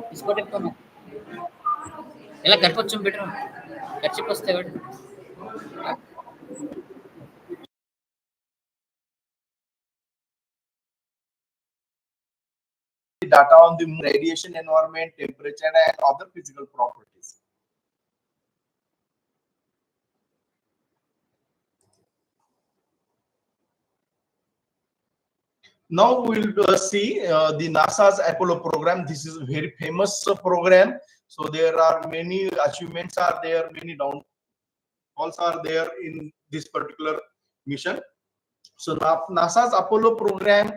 తీసుకోవటం ఇలా కనిపించం బెటర్ ఖర్చుకి వస్తే data on the radiation environment, temperature, and other physical properties. Now we will see the NASA's Apollo program. This is a very famous program. So there are many achievements are there, many downfalls are there in this particular mission. So NASA's Apollo program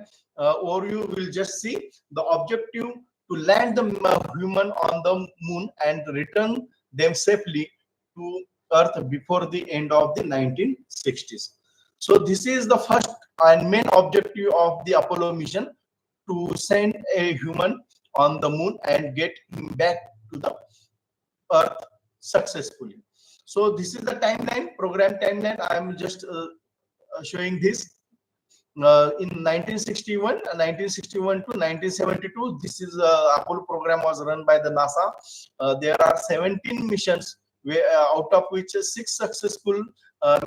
overview will just see the objective to land the human on the moon and return them safely to Earth before the end of the 1960s. So this is the first and main objective of the Apollo mission, to send a human on the moon and get him back to the Earth successfully. So this is the timeline, program timeline. I am just showing this. In 1961 to 1972, this is Apollo program was run by the NASA. There are 17 missions, out of which 6 successful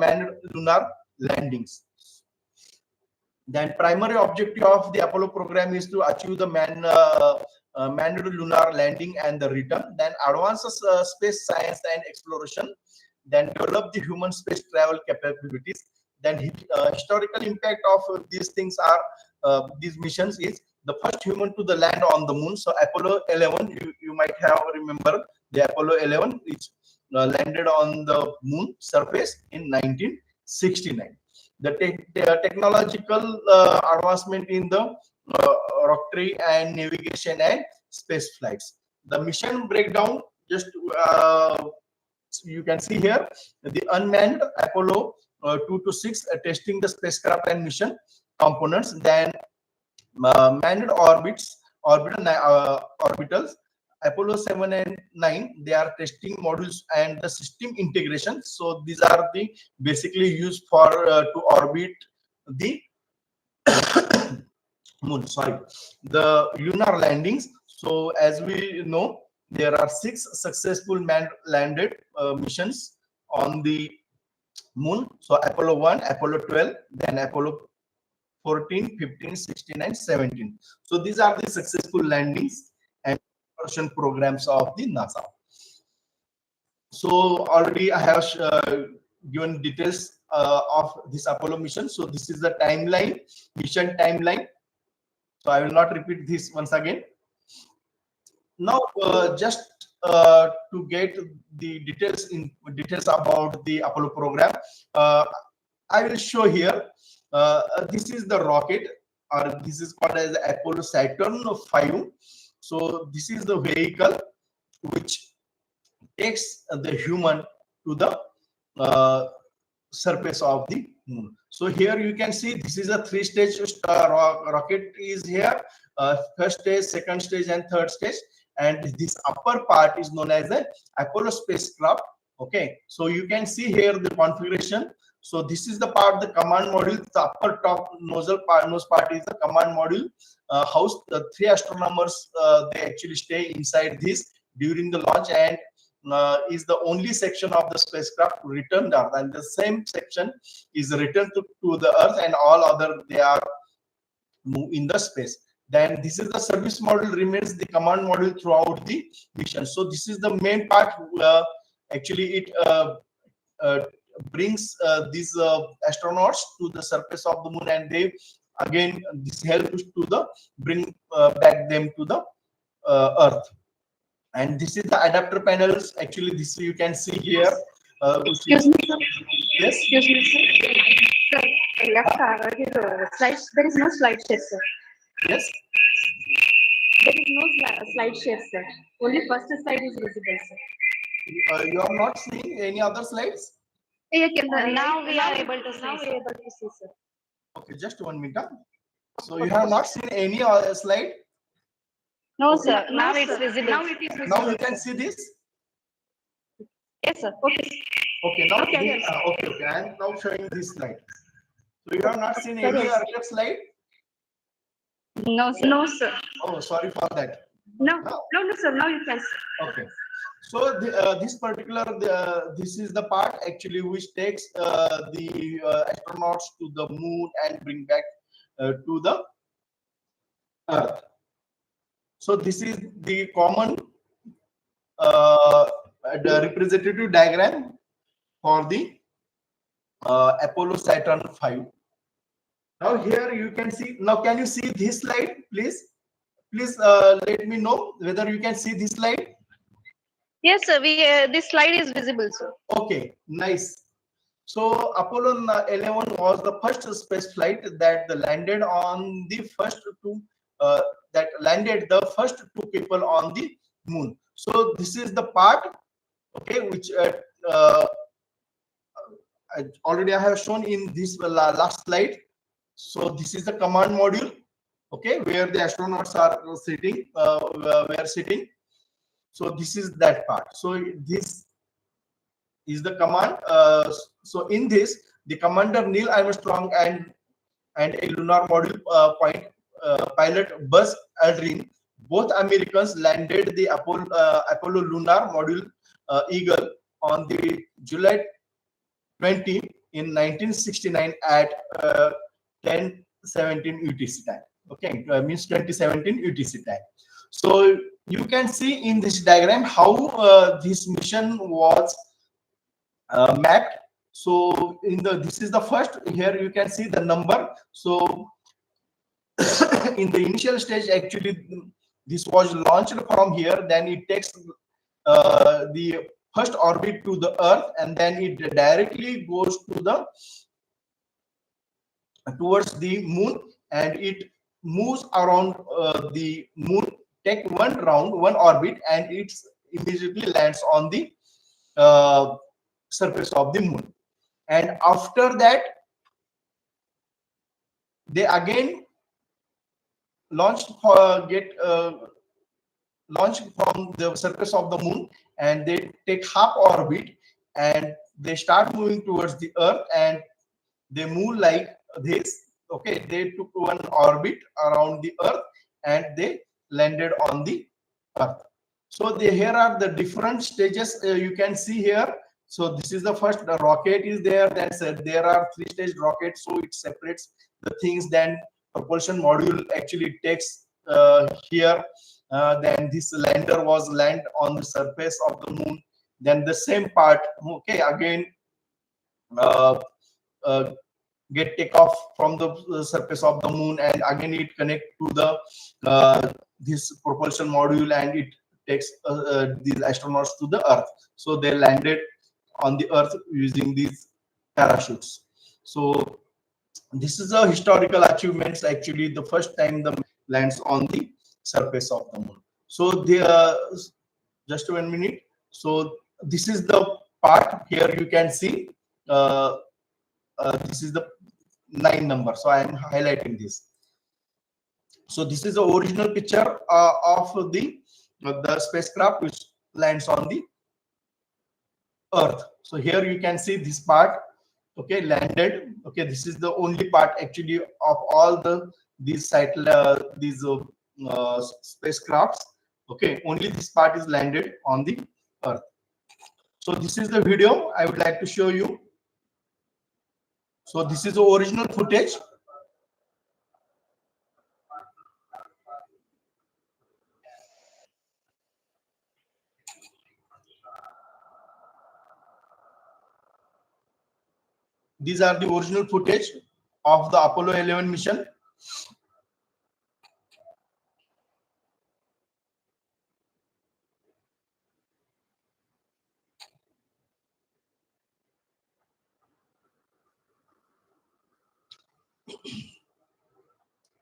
manned lunar landings. Then primary objective of the Apollo program is to achieve the manned lunar landing and the return. Then advance space science and exploration. Then develop the human space travel capabilities. Then historical impact of these things are these missions is the first human to the land on the moon. So Apollo 11, you might have remember the Apollo 11, which landed on the moon surface in 1969. The technological advancement in the rocketry and navigation and space flights. The mission breakdown, just you can see here, the unmanned Apollo 2 to 6 testing the spacecraft and mission components. Then manned orbitals, Apollo 7 and 9, they are testing modules and the system integration. So these are the basically used for to orbit the moon, sorry, the lunar landings. So as we know, there are 6 successful manned landed missions on the moon. So Apollo 1, Apollo 12, then Apollo 14, 15, 16, and 17. So these are the successful landings and programs of the NASA. So already I have given details of this Apollo mission. So this is the timeline, mission timeline. So I will not repeat this once again. Now just to get the details about the Apollo program, I will show here. This is the rocket, or this is called as Apollo Saturn V. So this is the vehicle which takes the human to the surface of the moon. So here you can see this is a 3-stage rocket is here, first stage, second stage, and third stage. And this upper part is known as the Apollo spacecraft. Okay, so you can see here the configuration. So this is the part, the command module. The upper top nose part is the command module. House the 3 astronomers they actually stay inside this during the launch, and is the only section of the spacecraft to return to Earth, and the same section is returned to the Earth, and all other they are in the space. Then this is the service module, remains the command module throughout the mission. So this is the main part. Actually, it brings these astronauts to the surface of the moon, and they again this helps to the bring back them to the Earth. And this is the adapter panels. Actually, this you can see here. Excuse me, sir. Yes. Excuse me, sir. Sir, left slides. There is no slide share, sir. Yes. There is no slide share, sir. Only first slide is visible, sir. You are not seeing any other slides? Now we are able to see, sir. Okay, just 1 minute. So you have not seen any other slide? No, sir. Now it's visible. Now it is visible. Now you can see this? Yes, sir. Okay. Okay, now Okay, okay. I am now showing this slide. So you have not seen any earlier slide? No, sir. No, sir. Oh, sorry for that. No, no, sir. Now you can. Okay. So this particular this is the part actually which takes the astronauts to the moon and bring back to the Earth. So this is the common uh, the representative diagram for the Apollo Saturn 5. Now here you can see. Now can you see this slide, please? Please let me know whether you can see this slide. Yes, sir. This slide is visible, sir. Okay, nice. So Apollo 11 was the first space flight that landed on the first two that landed the first two people on the moon. So this is the part, okay, which I have shown in this last slide. So this is the command module, okay, where the astronauts are sitting, were sitting. So this is that part. So this is the command. So in this, the commander Neil Armstrong and a lunar module pilot Buzz Aldrin, both Americans landed the Apollo lunar module Eagle on the July 20 in 1969 at 10:17 UTC time. Okay, means 2017 UTC time. So you can see in this diagram how this mission was mapped. So in the this is the first, here you can see the number. So in the initial stage, actually this was launched from here, then it takes the first orbit to the Earth, and then it directly goes to the towards the moon, and it moves around the moon, take one round, one orbit, and it immediately lands on the surface of the moon. And after that, they again launched for get launched from the surface of the moon, and they take half orbit, and they start moving towards the Earth, and they move like this. Okay, they took one orbit around the Earth, and they landed on the Earth. So here are the different stages you can see here. So this is the first, the rocket is there, then there are three-stage rockets, so it separates the things. Then propulsion module actually takes here. Then this lander was land on the surface of the moon. Then the same part, okay, again uh, uh, get take off from the surface of the moon, and again it connect to the this propulsion module, and it takes these astronauts to the Earth. So they landed on the Earth using these parachutes. So this is a historical achievements, actually the first time the lands on the surface of the moon. So the just 1 minute. So this is the part, here you can see this is the 9 number, so I am highlighting this. So this is the original picture of the spacecraft which lands on the Earth. So here you can see this part, okay, landed. Okay, this is the only part actually of all these spacecrafts. Okay, only this part is landed on the Earth. So this is the video I would like to show you. So this is the original footage. These are the original footage of the Apollo 11 mission.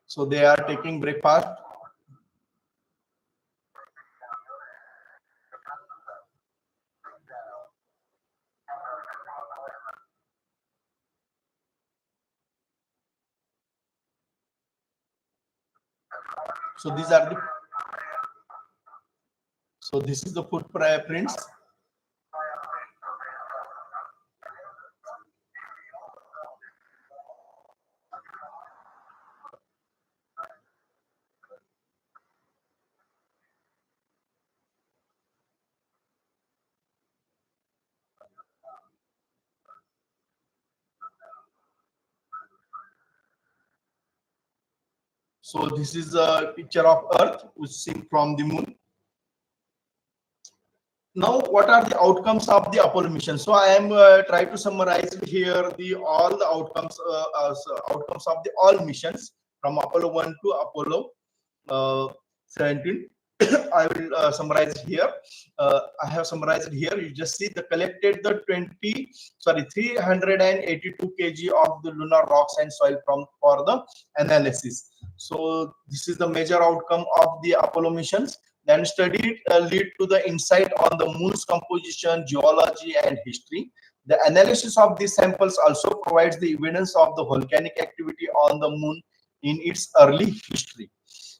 So they are taking breakfast. So these are the, so this is the footprints. So this is a picture of Earth which is seen from the moon. Now, what are the outcomes of the Apollo mission? So I am trying to summarize here all the outcomes outcomes of the all missions from Apollo 1 to Apollo 17. I will summarize here. I have summarized here. You just see the collected the 382 kg of the lunar rocks and soil for the analysis. So this is the major outcome of the Apollo missions. Then studied lead to the insight on the moon's composition, geology, and history. The analysis of these samples also provides the evidence of the volcanic activity on the moon in its early history.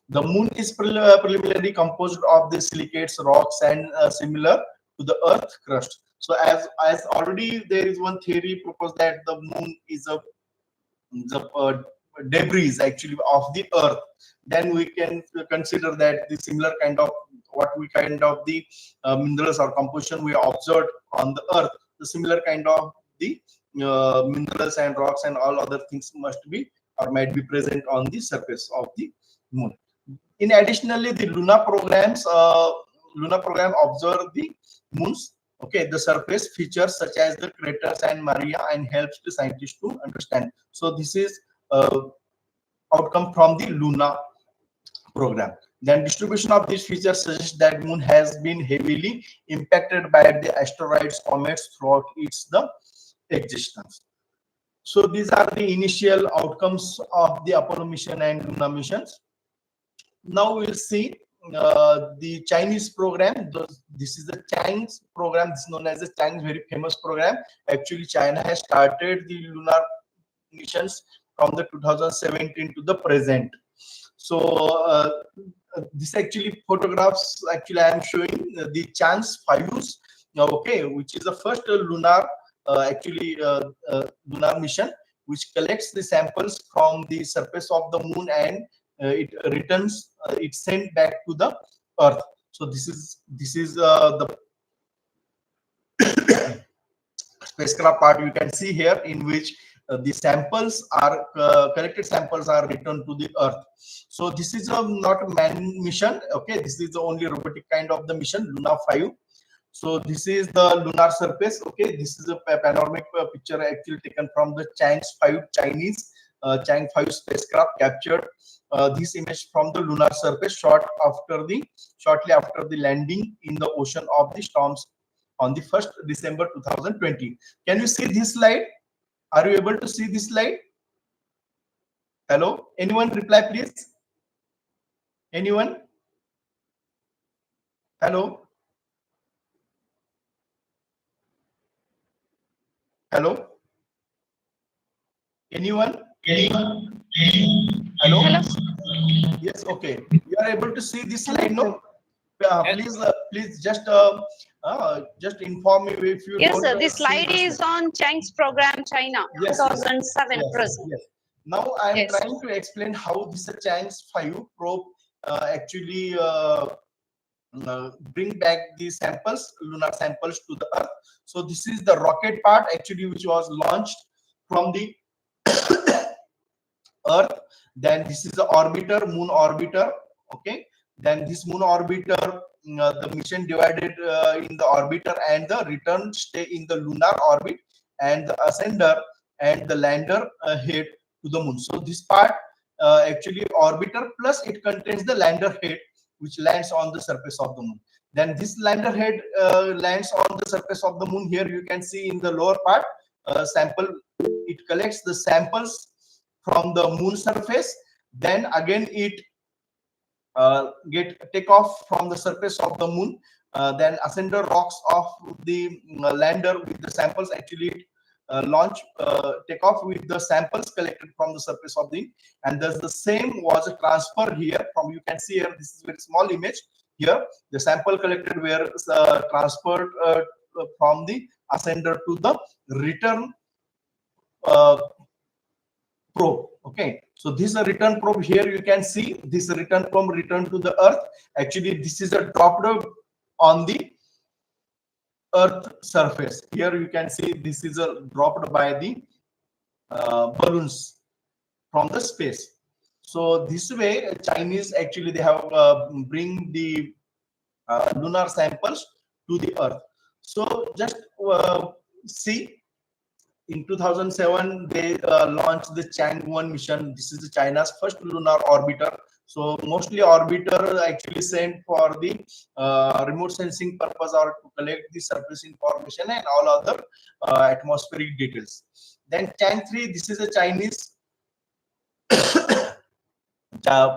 The moon is preliminarily composed of the silicates, rocks, and similar to the Earth crust. So as already there is one theory proposed that the moon is the debris actually of the Earth. Then we can consider that the similar kind of the minerals or composition we observed on the Earth, the similar kind of the minerals and rocks and all other things must be or might be present on the surface of the moon. In additionally, the lunar program observe the moon's the surface features such as the craters and maria and helps the scientists to understand. So this is outcome from the lunar program. Then distribution of these features suggests that moon has been heavily impacted by the asteroids, comets throughout its existence. So these are the initial outcomes of the Apollo mission and lunar missions. Now we'll see the Chinese program. This is the Chang's program. This is known as the Chang's very famous program. Actually, China has started the lunar missions from the 2017 to the present. So this actually photographs. Actually, I am showing the Chang's 5s. Okay, which is the first lunar lunar mission, which collects the samples from the surface of the moon and it returns. It's sent back to the Earth. So this is the spacecraft part you can see here, in which the samples are collected samples are returned to the Earth. So this is not a man mission. Okay, this is the only robotic kind of the mission, Luna 5. So this is the lunar surface. Okay, this is a panoramic picture actually taken from the Chang's 5 Chinese Chang 5 spacecraft captured this image from the lunar surface shortly after the landing in the ocean of the storms on the 1st December 2020. Can you see this slide? Are you able to see this slide? Hello? Anyone reply, please? Anyone? Hello? Hello? Anyone? Hello? Yes, okay. You are able to see this slide, no? Please just inform me if you Yes, don't sir. This see slide is on Chang's program, China, Yes, 2007 yes, present. yes. Now I am Yes. trying to explain how this Chang's 5 probe actually bring back the samples, lunar samples to the Earth. So this is the rocket part actually, which was launched from the Earth. Then this is the orbiter, moon orbiter. Okay. Then this moon orbiter, the mission divided in the orbiter and the return stay in the lunar orbit, and the ascender and the lander head to the moon. So this part actually orbiter plus it contains the lander head, which lands on the surface of the moon. Then this lander head lands on the surface of the moon. Here you can see in the lower part sample. It collects the samples from the moon surface. Then again it take off from the surface of the moon. Then ascender rocks off the lander with the samples. Actually take off with the samples collected from the surface of the, and thus the same was a transfer here from, you can see here, this is a very small image here. The sample collected were transferred from the ascender to the return probe. Okay, so this is a return probe. Here you can see this return probe return to the Earth. Actually this is a dropped on the Earth surface. Here you can see this is a dropped by the balloons from the space. So this way, Chinese actually they have bring the lunar samples to the Earth. So just see, in 2007 they launched the Chang'e-1 mission. This is China's first lunar orbiter. So mostly orbiter actually sent for the remote sensing purpose or to collect the surface information and all other atmospheric details. Then Chang 3, this is a Chinese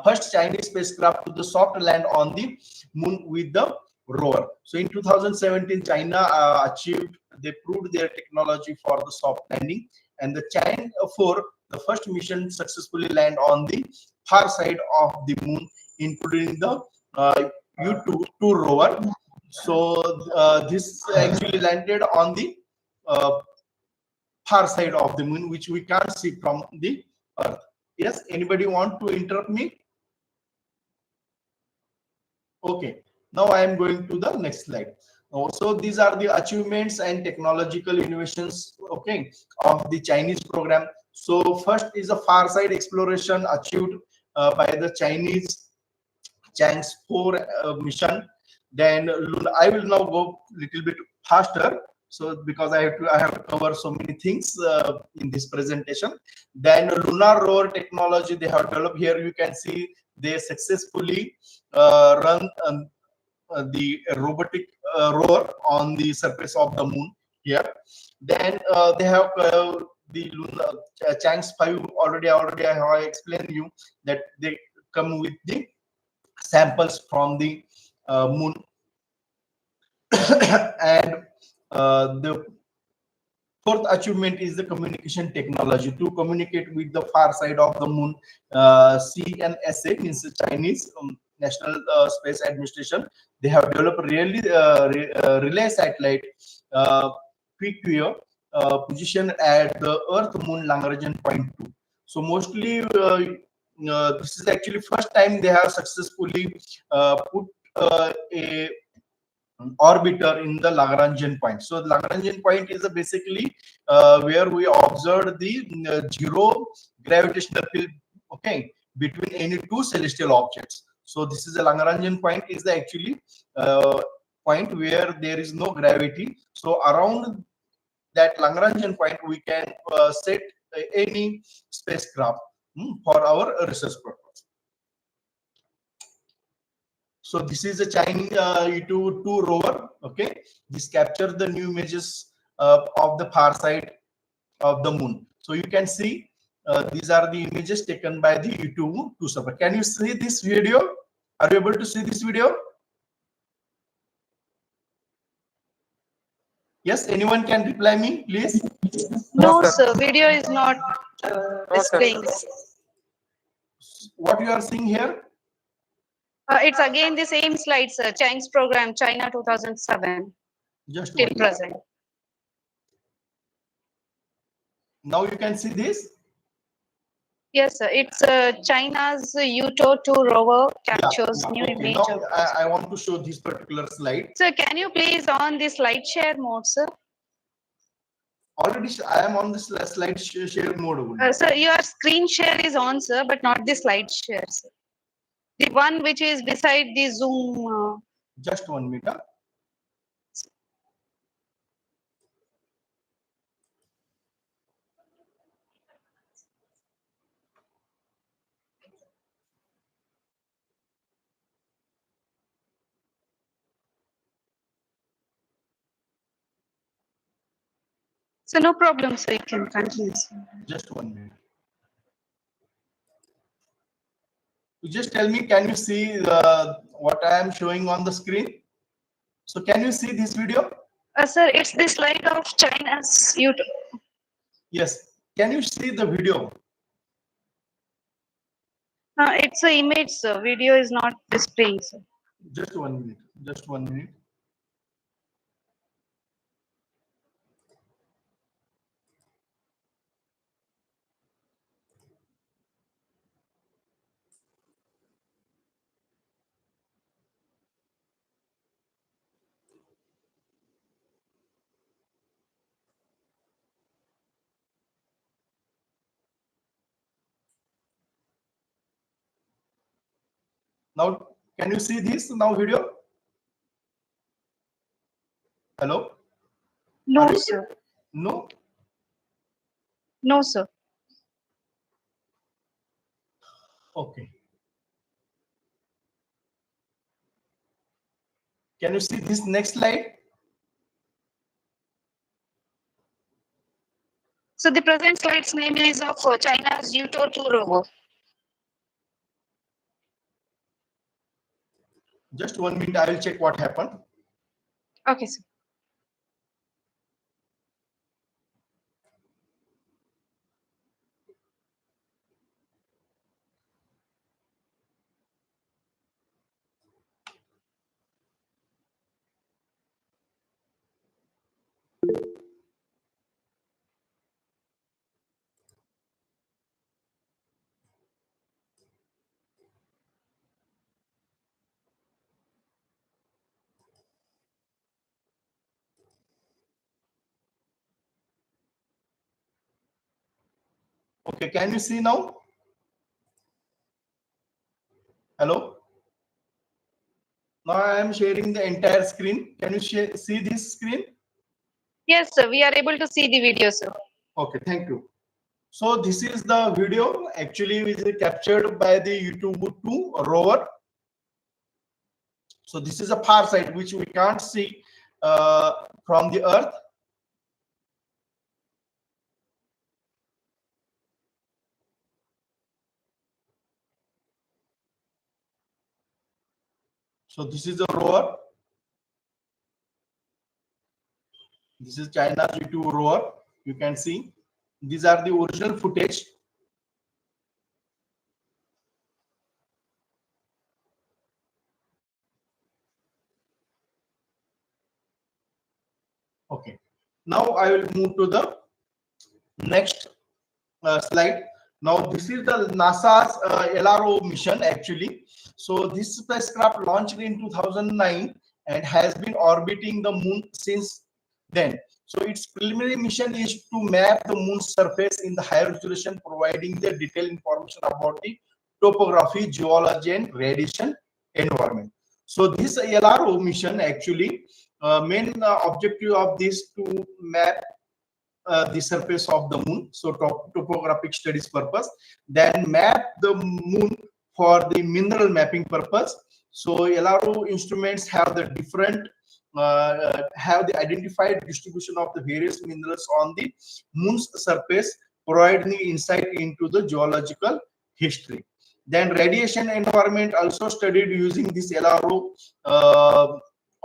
first Chinese spacecraft to the soft land on the moon with the rover. So in 2017, China they proved their technology for the soft landing, and the Chang 4, the first mission, successfully land on the far side of the moon, including the U2 rover. So this actually landed on the uh, far side of the moon, which we can't see from the Earth. Yes, anybody want to interrupt me? Okay, now I am going to the next slide. So these are the achievements and technological innovations, okay, of the Chinese program. So first is a far side exploration achieved by the Chinese Chang's 4 mission. Then I will now go little bit faster. So because I have to cover so many things in this presentation. Then lunar rover technology they have developed. Here you can see they successfully run the robotic rover on the surface of the moon here. Then they have the lunar Chang's 5 already I have explained you that they come with the samples from the moon. And the fourth achievement is the communication technology to communicate with the far side of the moon. CNSA means the Chinese National Space Administration. They have developed really relay satellite PQO positioned at the Earth Moon Lagrangian point 2. So mostly this is actually first time they have successfully put a orbiter in the Lagrangian point. So the Lagrangian point is basically where we observe the zero gravitational field, okay, between any two celestial objects. So this is the Lagrangian point is the actually point where there is no gravity. So around that Lagrangian point we can set any spacecraft for our research purpose. So this is a Chinese U2 rover. Okay, this captures the new images of the far side of the moon. So you can see these are the images taken by the U2 server. Can you see this video? Are you able to see this video? Yes, anyone can reply me, please. No, sir. Video is not displaying. What you are seeing here? It's again the same slide, sir. Chang's program, China 2007, Just till one. present. Now you can see this. Yes, sir. It's China's U2 rover captures new Okay. image Now of. I want to show this particular slide. Sir, can you please on the slide share mode, sir? Already I am on the slide share mode only. Sir, your screen share is on, sir, but not the slide share, sir. The one which is beside the Zoom. Just 1 minute. So no problem, sir. You can continue, sir. Just 1 minute. You just tell me, can you see what I am showing on the screen? So can you see this video? Sir, it's the slide of China's U2. Yes. Can you see the video? It's an image, sir. Video is not displaying, sir. Just 1 minute. Just 1 minute. Now, can you see this now video? Hello? No, Are you- sir. No? No, sir. Okay. Can you see this next slide? So the present slide's name is of China's Yuto 2 rover. Just 1 minute, I will check what happened. Okay, sir. Okay, can you see now? Hello? Now I am sharing the entire screen. Can you see this screen? Yes, sir. We are able to see the video, sir. Okay, thank you. So this is the video actually which is captured by the YouTube 2 rover. So this is a far side which we can't see from the Earth. So this is a rover. This is China's YouTube rover. You can see these are the original footage. Okay. Now I will move to the next slide. Now this is the NASA's LRO mission actually. So this spacecraft launched in 2009 and has been orbiting the moon since then. So its preliminary mission is to map the moon's surface in the high resolution, providing the detailed information about the topography, geology, and radiation environment. So this LRO mission actually main objective of this to map the surface of the moon, so topographic studies purpose, then map the moon for the mineral mapping purpose. So LRO instruments have the different have the identified distribution of the various minerals on the moon's surface, providing insight into the geological history. Then radiation environment also studied using this LRO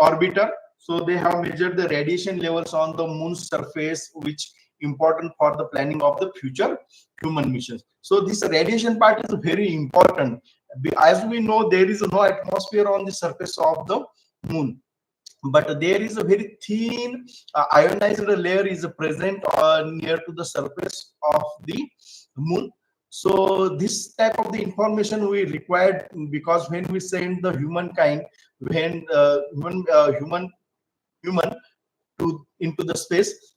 orbiter. So they have measured the radiation levels on the moon's surface, which important for the planning of the future human missions. So this radiation part is very important. As we know, there is no atmosphere on the surface of the moon, but there is a very thin ionized layer is present near to the surface of the moon. So this type of the information we required, because when we send the humankind, when human to into the space,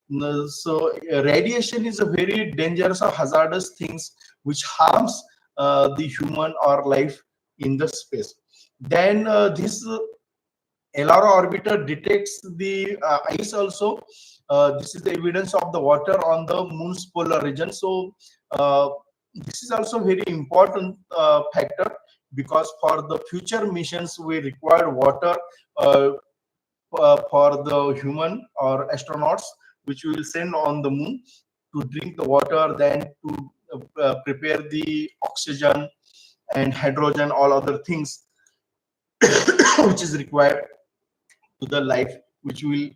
so radiation is a very dangerous or hazardous things which harms the human or life in the space. Then this LRO orbiter detects the ice also. This is the evidence of the water on the moon's polar region. So this is also very important factor, because for the future missions we require water for the human or astronauts which we will send on the moon to drink the water, then to prepare the oxygen and hydrogen, all other things which is required to the life which will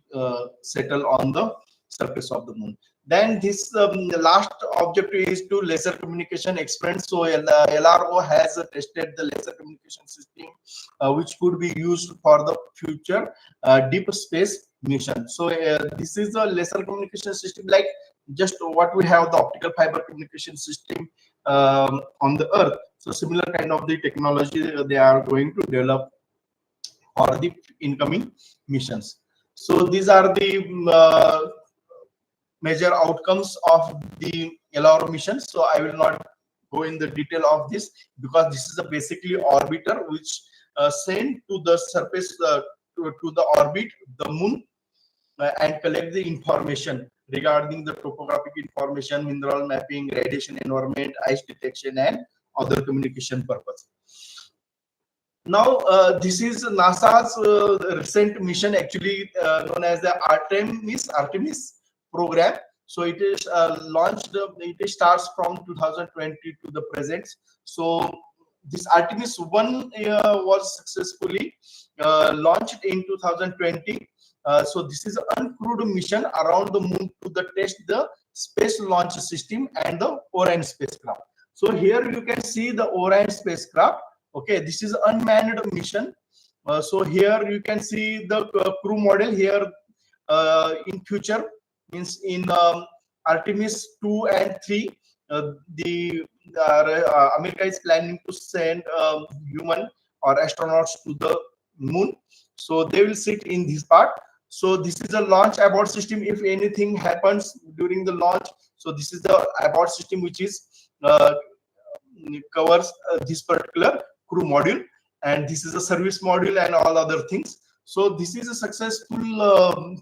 settle on the surface of the moon. Then this the last objective is to laser communication experiment. So LRO has tested the laser communication system which could be used for the future deep space mission. So this is a laser communication system like just what we have the optical fiber communication system on the Earth. So similar kind of the technology they are going to develop for the incoming missions. So these are the major outcomes of the LRO mission. So I will not go in the detail of this, because this is a basically orbiter which send to the surface to the orbit the moon and collect the information regarding the topographic information, mineral mapping, radiation environment, ice detection, and other communication purpose. Now, this is NASA's recent mission, actually known as the Artemis program. So it is launched. It starts from 2020 to the present. So this Artemis 1 was successfully launched in 2020. So this is an uncrewed mission around the moon to test the space launch system and the Orion spacecraft. So here you can see the Orion spacecraft. Okay, this is unmanned mission. So here you can see the crew model here. In future, means in Artemis 2 and 3, America is planning to send human or astronauts to the moon. So they will sit in this part. So this is a launch abort system. If anything happens during the launch, so this is the abort system which is covers this particular crew module, and this is a service module and all other things. So this is a successful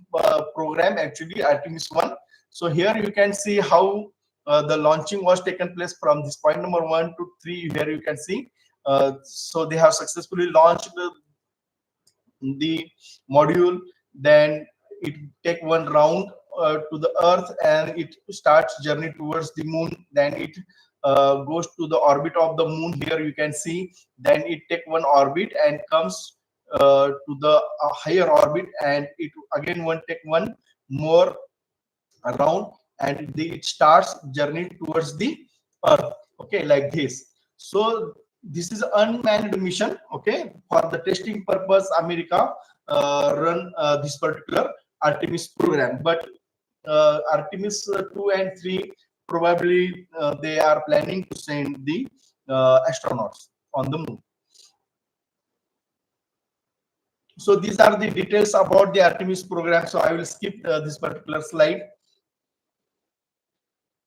program, actually, Artemis 1. So here you can see how the launching was taken place from this point number 1 to 3. Here you can see. So they have successfully launched the module. Then it take one round to the Earth, and it starts journey towards the moon. Then it goes to the orbit of the moon. Here you can see. Then it take one orbit and comes to the higher orbit, and it again take one more round, and it starts journey towards the Earth. Okay, like this. So this is unmanned mission. Okay, for the testing purpose, America run this particular Artemis program. But Artemis 2 and 3, probably they are planning to send the astronauts on the moon. So these are the details about the Artemis program. So I will skip this particular slide.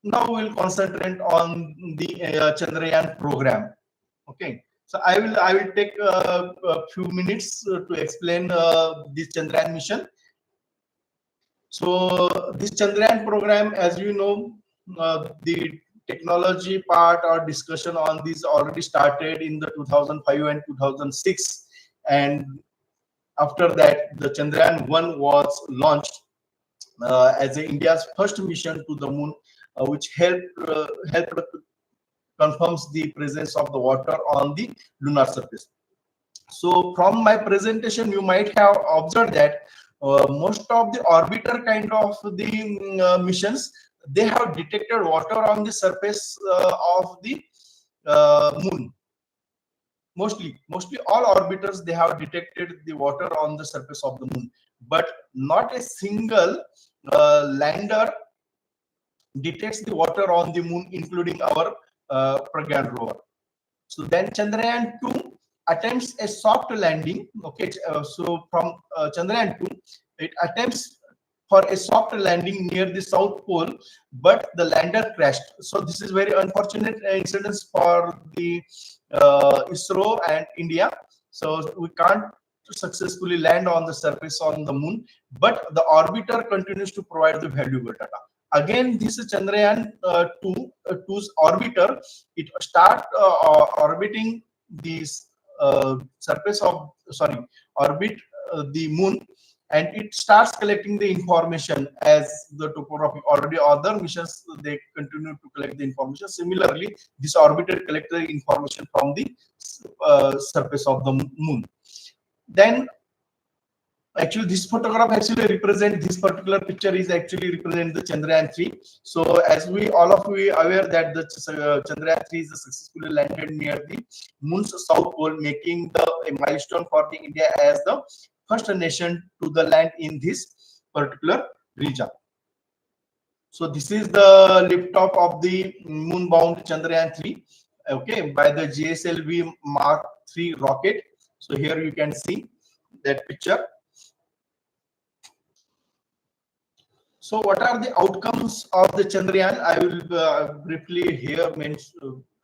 Now we'll concentrate on the Chandrayaan program. Okay. So I will take a few minutes to explain this Chandrayaan mission. So this Chandrayaan program, as you know, the technology part or discussion on this already started in the 2005 and 2006, and after that the Chandrayaan 1 was launched as India's first mission to the moon, which helped confirms the presence of the water on the lunar surface. So from my presentation, you might have observed that most of the orbiter kind of the missions, they have detected water on the surface of the moon. Mostly all orbiters, they have detected the water on the surface of the moon, but not a single lander detects the water on the moon, including our Pragyan rover. So then Chandrayaan 2 attempts a soft landing. Okay, so from Chandrayaan 2, it attempts for a soft landing near the South Pole, but the lander crashed. So this is very unfortunate incident for the ISRO and India. So we can't successfully land on the surface on the moon, but the orbiter continues to provide the valuable data. Again, this is Chandrayaan 2's orbiter. It start orbiting this surface of orbit the moon, and it starts collecting the information as the topography. Already other missions, they continue to collect the information. Similarly, this orbiter collects the information from the surface of the moon. Then actually this photograph actually represent, this particular picture is actually represent the Chandrayaan 3. So as we all of you are aware that the Chandrayaan 3 is successfully landed near the moon's south pole, making a milestone for the India as the first nation to the land in this particular region. So this is the liftoff of the moon-bound Chandrayaan 3, okay, by the GSLV Mark 3 rocket. So here you can see that picture. So what are the outcomes of the Chandrayaan? I will briefly here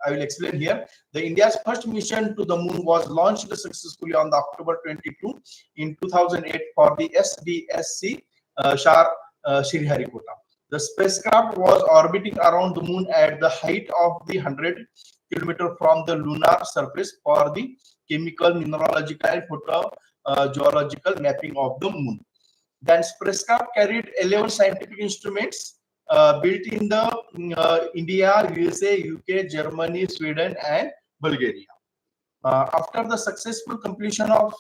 I will explain here. The India's first mission to the moon was launched successfully on the October 22 in 2008 for the SDSC Shar Sriharikota. The spacecraft was orbiting around the moon at the height of the 100 kilometer from the lunar surface for the chemical, mineralogical, and geological mapping of the moon. Then spacecraft carried 11 scientific instruments built in the India, USA, UK, Germany, Sweden, and Bulgaria. After the successful completion of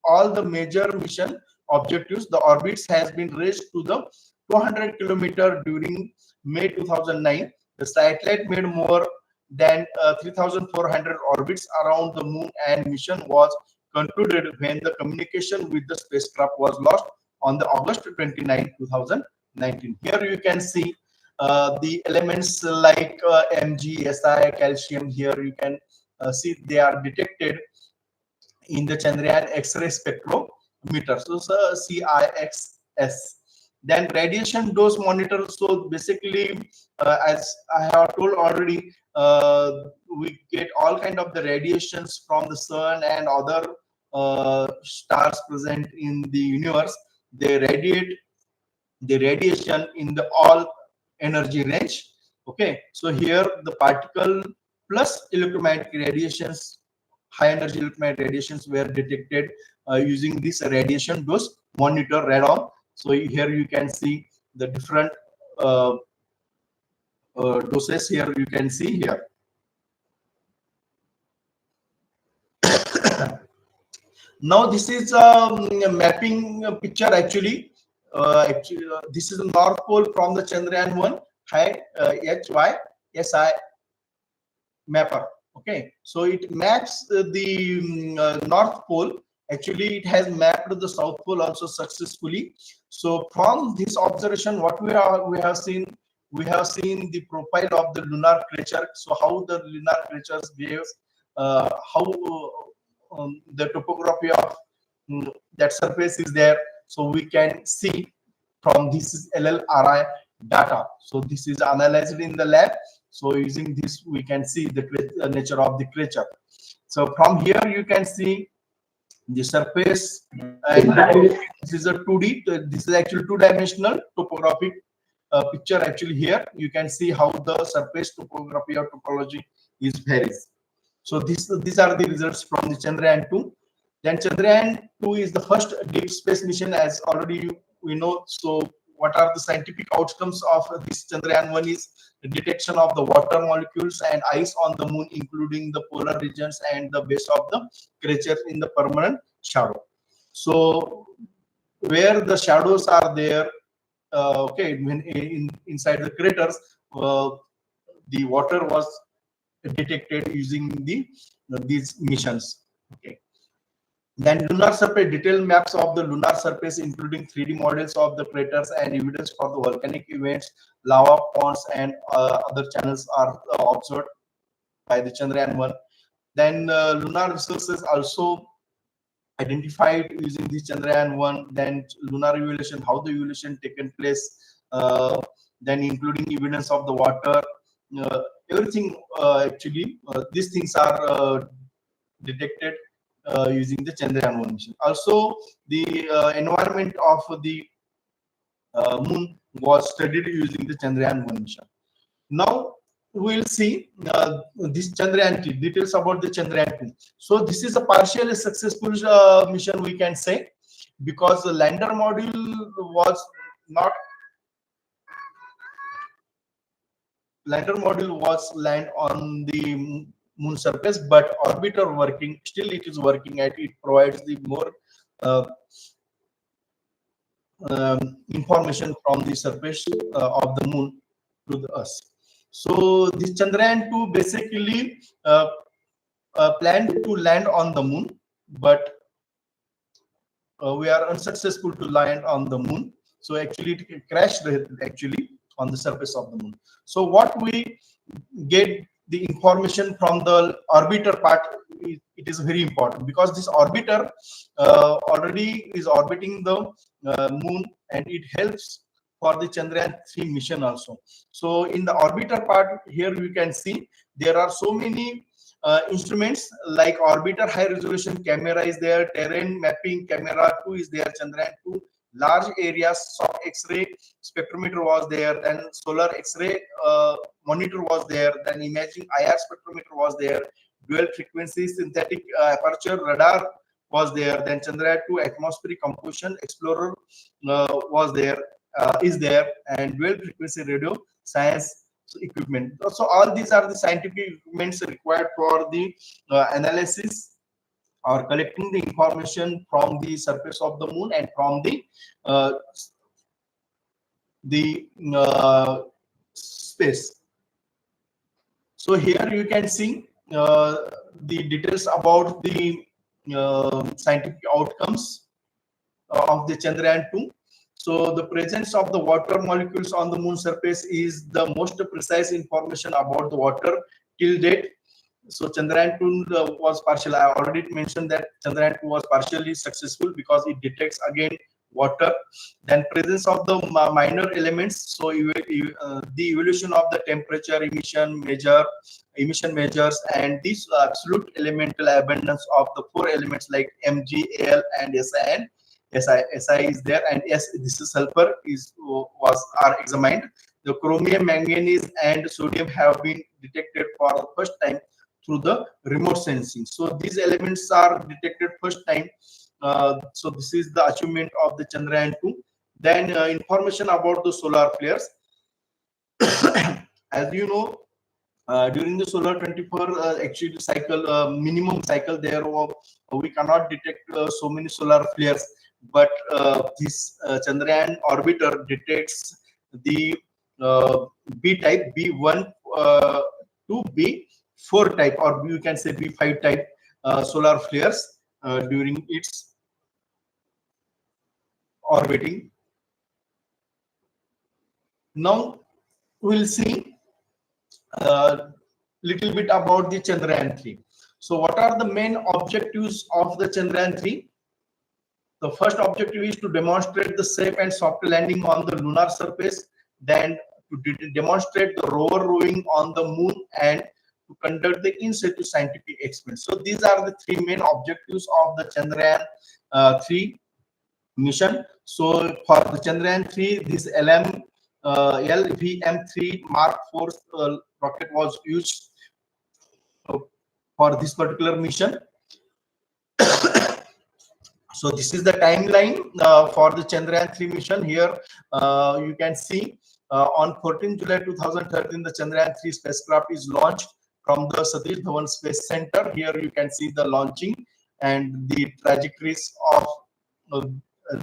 all the major mission objectives, the orbits has been raised to the 200 kilometer during May 2009. The satellite made more than 3,400 orbits around the moon, and mission was concluded when the communication with the spacecraft was lost on the August 29, 2019. Here you can see the elements like Mg, Si, calcium. Here you can see they are detected in the Chandrayaan X-ray spectrometer. So CIXS. Then radiation dose monitor. So basically, as I have told already, we get all kind of the radiations from the sun and other stars present in the universe. They radiate the radiation in the all energy range. Okay, so here the particle plus electromagnetic radiations, high energy electromagnetic radiations were detected using this radiation dose monitor radon. So here you can see the different doses. Here you can see here. Now this is a mapping picture actually. This is the North Pole from the Chandrayaan 1 HYSI mapper. Okay, so it maps the North Pole. Actually, it has mapped the South Pole also successfully. So from this observation, what we have seen the profile of the lunar crater. So how the lunar craters behaves, how the topography of that surface is there. So we can see from this LLRI data. So this is analyzed in the lab. So using this, we can see the nature of the crater. So from here, you can see the surface, and this is a 2D. This is actually two-dimensional topographic picture. Actually, here you can see how the surface topography or topology is varies. So these are the results from the Chandrayaan 2. Then Chandrayaan 2 is the first deep space mission, as already we know. So what are the scientific outcomes of this Chandrayaan 1 is the detection of the water molecules and ice on the moon, including the polar regions and the base of the crater in the permanent shadow. So where the shadows are there, okay, when inside the craters, the water was detected using these missions. Okay. Then lunar surface, detailed maps of the lunar surface, including 3D models of the craters and evidence for the volcanic events, lava ponds, and other channels are observed by the Chandrayaan 1. Then lunar resources also identified using the Chandrayaan 1. Then lunar evaluation, how the evaluation taken place, then including evidence of the water, everything actually these things are detected using the Chandrayaan 1 mission. Also, the environment of the moon was studied using the Chandrayaan 1 mission. Now we'll see this Chandrayaan 2, details about the Chandrayaan 2. So this is a partially successful mission, we can say, because the lander module was not land on the moon surface, but orbiter working, still it is working at it provides the more information from the surface of the moon to us. So this Chandrayaan 2 basically planned to land on the moon, but we are unsuccessful to land on the moon. So actually it crashed actually on the surface of the moon. So what we get the information from the orbiter part, it is very important, because this orbiter already is orbiting the moon, and it helps for the Chandrayaan-3 mission also. So in the orbiter part, here you can see there are so many instruments like orbiter high resolution camera is there, terrain mapping camera 2 is there, Chandrayaan-2, large areas soft X-ray spectrometer was there, then solar X-ray monitor was there, then imaging IR spectrometer was there, dual frequency synthetic aperture radar was there, then Chandrayaan-2 atmospheric composition explorer was there, is there, and dual frequency radio science equipment. So all these are the scientific equipments required for the analysis or collecting the information from the surface of the moon and from the space. So here you can see the details about the scientific outcomes of the Chandrayaan-2. So the presence of the water molecules on the moon surface is the most precise information about the water till date. So Chandrayaan-2 was partial. I already mentioned that Chandrayaan-2 was partially successful because it detects again water. Then presence of the minor elements. So the evolution of the temperature, emission measures, and this absolute elemental abundance of the 4 elements like Mg, Al, and Si. Si is there, and S, this is sulfur, are examined. The chromium, manganese, and sodium have been detected for the first time through the remote sensing. So these elements are detected first time. So this is the achievement of the Chandrayaan-2. Then information about the solar flares. As you know, during the solar 24 actually cycle, minimum cycle, we cannot detect so many solar flares. But this Chandrayaan orbiter detects the B type, B1 to B4 type, or you can say B5 type solar flares during its orbiting. Now we'll see little bit about the Chandrayaan-3. So what are the main objectives of the Chandrayaan-3? The first objective is to demonstrate the safe and soft landing on the lunar surface, then to demonstrate the rover rowing on the moon, and to conduct the in situ scientific experiments. So these are the 3 main objectives of the Chandrayaan-3 mission. So for the Chandrayaan-3, this LVM-3 Mark IV rocket was used for this particular mission. So this is the timeline for the Chandrayaan-3 mission. Here you can see on 14 July 2013, the Chandrayaan-3 spacecraft is launched from the Satish Dhawan Space Center. Here you can see the launching and the trajectories of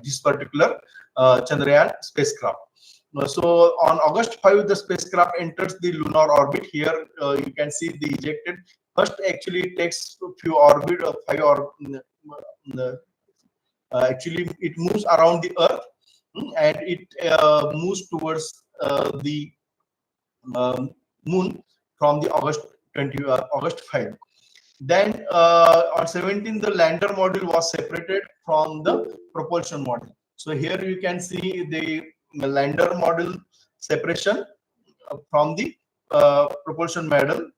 this particular Chandrayaan spacecraft. So on August 5, the spacecraft enters the lunar orbit. Here you can see the ejected. First, actually, it takes a few orbit of 5 or actually it moves around the Earth, and it moves towards the moon from the August 5. Then on 17, the lander module was separated from the propulsion module. So here you can see the lander module separation from the propulsion module.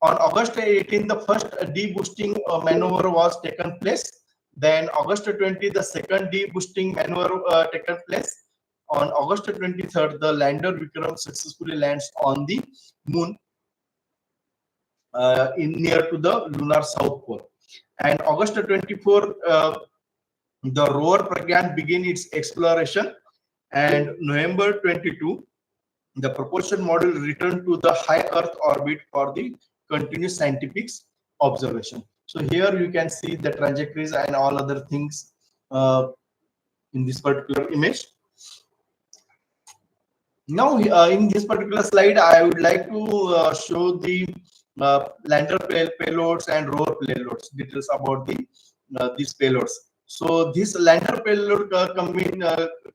On August 18, the first de-boosting maneuver was taken place. Then August 20, the second de-boosting maneuver taken place. On August 23rd, the lander Vikram successfully lands on the moon near to the lunar south pole. And August 24, the rover Pragyan begin its exploration. And November 22, the propulsion module returned to the high Earth orbit for the continuous scientific observation. So here you can see the trajectories and all other things in this particular image. Now in this particular slide, I would like to show the lander payloads and rover payloads, details about these payloads. So this lander payload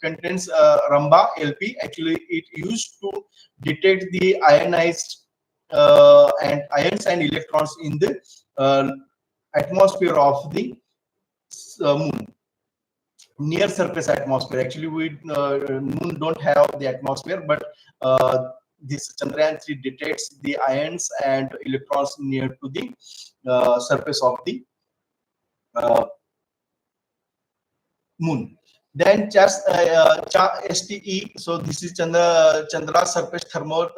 contains Ramba LP. Actually, it used to detect the ionized and ions and electrons in the atmosphere of the moon. near surface atmosphere. Actually, we moon don't have the atmosphere, but this Chandrayaan 3 detects the ions and electrons near to the surface of the moon. Then just STE. So this is Chandra surface thermal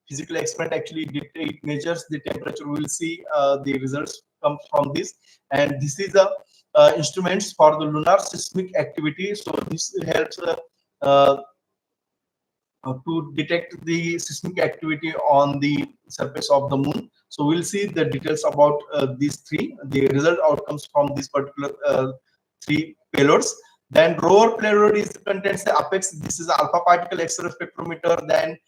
physical experiment. Actually, it measures the temperature. We will see the results come from this. And this is the instruments for the lunar seismic activity. So this helps to detect the seismic activity on the surface of the moon. So we'll see the details about these three, the result outcomes from these particular three payloads. Then rover payload is contains the apex. This is alpha particle X-ray spectrometer. Then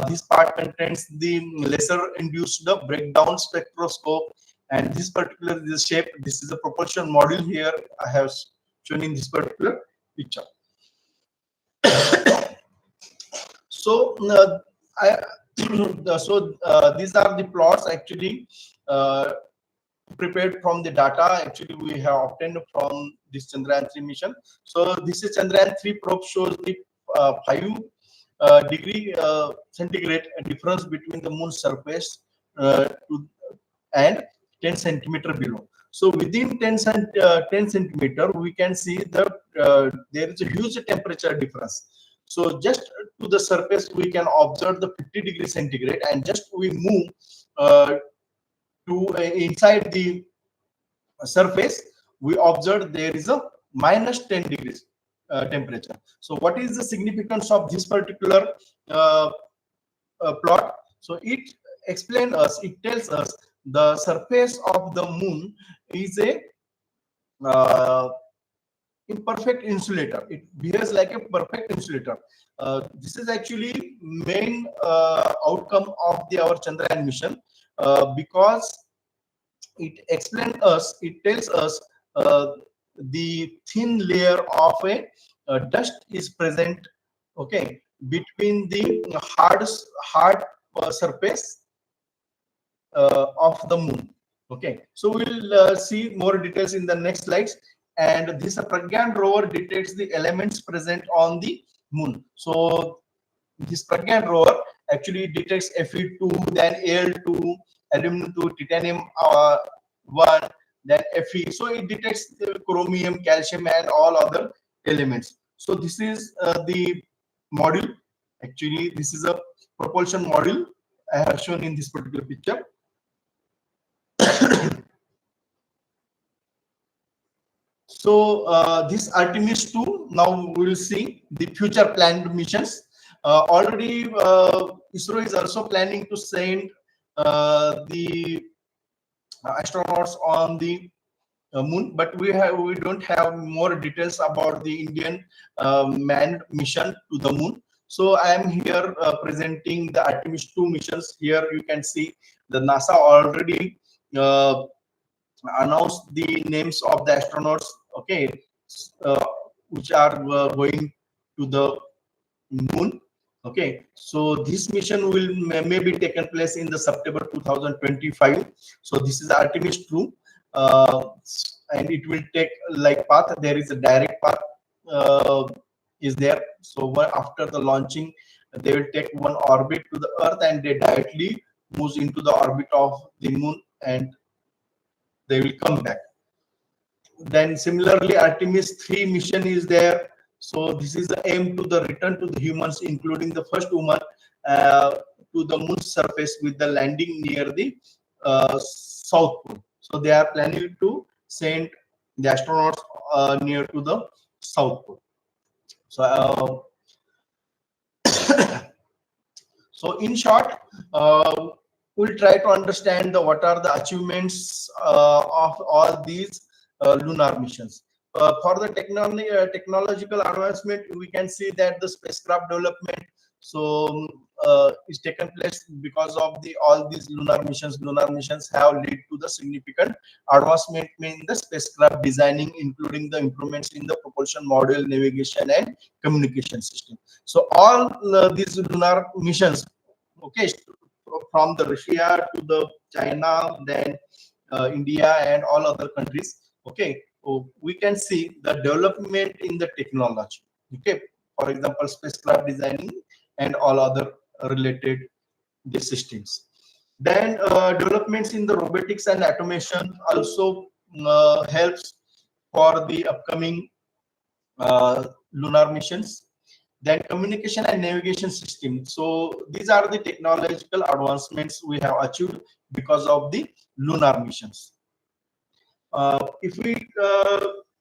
this part contains the laser induced breakdown spectroscope. And this particular this shape, this is a propulsion module here I have shown in this particular picture. So these are the plots actually prepared from the data actually we have obtained from this Chandrayaan 3 mission. So this is Chandrayaan 3 probe shows the 5 degree centigrade difference between the moon surface and 10 centimeter below. So within 10 centimeter, we can see that there is a huge temperature difference. So just to the surface, we can observe the 50 degrees centigrade, and just we move to inside the surface, we observe there is a minus 10 degrees temperature. So what is the significance of this particular plot? So it explains us, it tells us the surface of the moon is a imperfect insulator. It behaves like a perfect insulator. This is actually main outcome of our Chandrayaan mission, because it explains us, it tells us the thin layer of a dust is present, okay, between the hard surface of the moon. Okay, so we'll see more details in the next slides. And this Pragyan rover detects the elements present on the moon. So this Pragyan rover actually detects Fe2, then Al2, aluminum-2, titanium-1, then Fe. So it detects the chromium, calcium, and all other elements. So this is the module. Actually, this is a propulsion module I have shown in this particular picture. So this Artemis 2, now we will see the future planned missions. Already ISRO is also planning to send the astronauts on the moon, but we don't have more details about the Indian manned mission to the moon. So I am here presenting the Artemis 2 missions. Here you can see the NASA already announced the names of the astronauts, okay, which are going to the moon. Okay, so this mission will maybe taken place in the September 2025. So this is Artemis 2, and it will take like path. There is a direct path is there. So after the launching, they will take one orbit to the Earth, and they directly moves into the orbit of the moon, and they will come back. Then similarly, Artemis 3 mission is there. So this is the aim to the return to the humans, including the first woman to the moon's surface with the landing near the South Pole. So they are planning to send the astronauts near to the South Pole. So so in short, we'll try to understand what are the achievements of all these lunar missions. For the technological advancement, we can see that the spacecraft development is taken place because of all these lunar missions. Lunar missions have led to the significant advancement in the spacecraft designing, including the improvements in the propulsion module, navigation, and communication system. So all these lunar missions, okay, from the Russia to the China, then India, and all other countries, okay, we can see the development in the technology. Okay, for example, spacecraft designing and all other related the systems. Then developments in the robotics and automation also helps for the upcoming lunar missions. Then communication and navigation system. So these are the technological advancements we have achieved because of the lunar missions. If we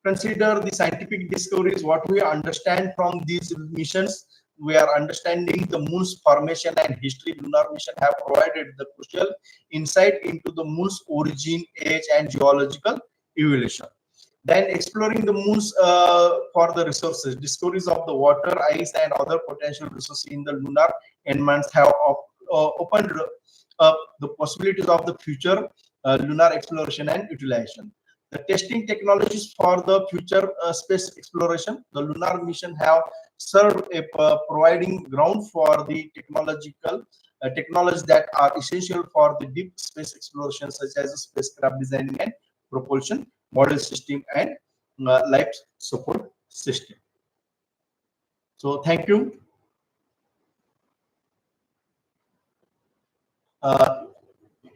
consider the scientific discoveries, what we understand from these missions, we are understanding the moon's formation and history. Lunar mission have provided the crucial insight into the moon's origin, age, and geological evolution. Then exploring the moons for the resources, discoveries of the water, ice, and other potential resources in the lunar environments have opened up the possibilities of the future lunar exploration and utilization. The testing technologies for the future space exploration, the lunar mission have served a providing ground for the technologies that are essential for the deep space exploration, such as spacecraft designing and propulsion, model system, and life support system. So thank you.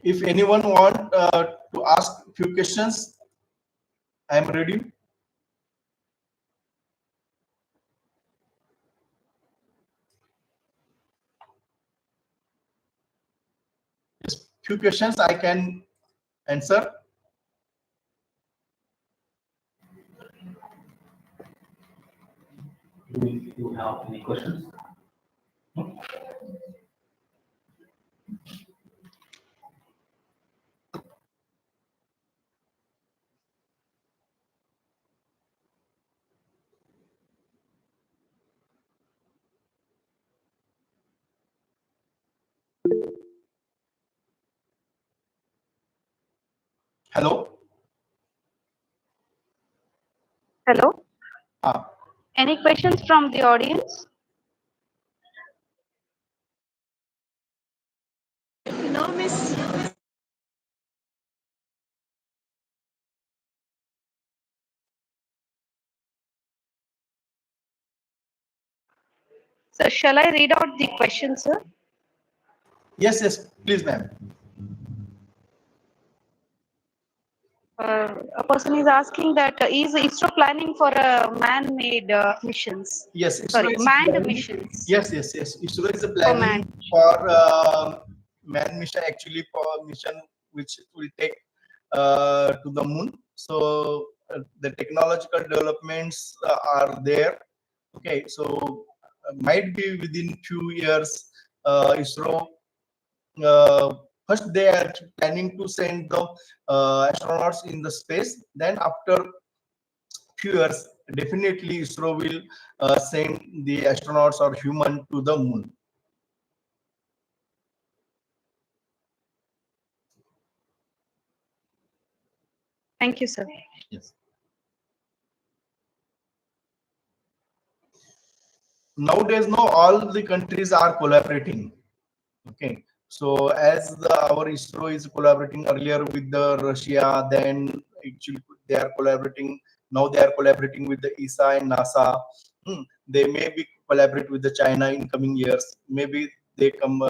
If anyone want to ask few questions, I am ready. Yes, few questions I can answer. Do you have any questions? Hello. Hello. Ah, Any questions from the audience? No, miss. So shall I read out the question, sir? yes, yes, please, ma'am. A person is asking that is ISRO planning for a man-made missions? Yes, ISRO Sorry, is manned planning. missions. Yes, yes, yes. ISRO is For planning man. for man mission, actually for mission which will take to the moon. So the technological developments are there. Okay, so might be within few years, ISRO first they are planning to send the astronauts in the space. Then after few years, definitely ISRO will send the astronauts or human to the moon. Thank you, sir. Yes. Nowadays, no, all the countries are collaborating. Okay. So as our ISRO is collaborating earlier with the Russia, then actually they are collaborating. Now they are collaborating with the ESA and NASA. They may be collaborate with the China in coming years. Maybe they come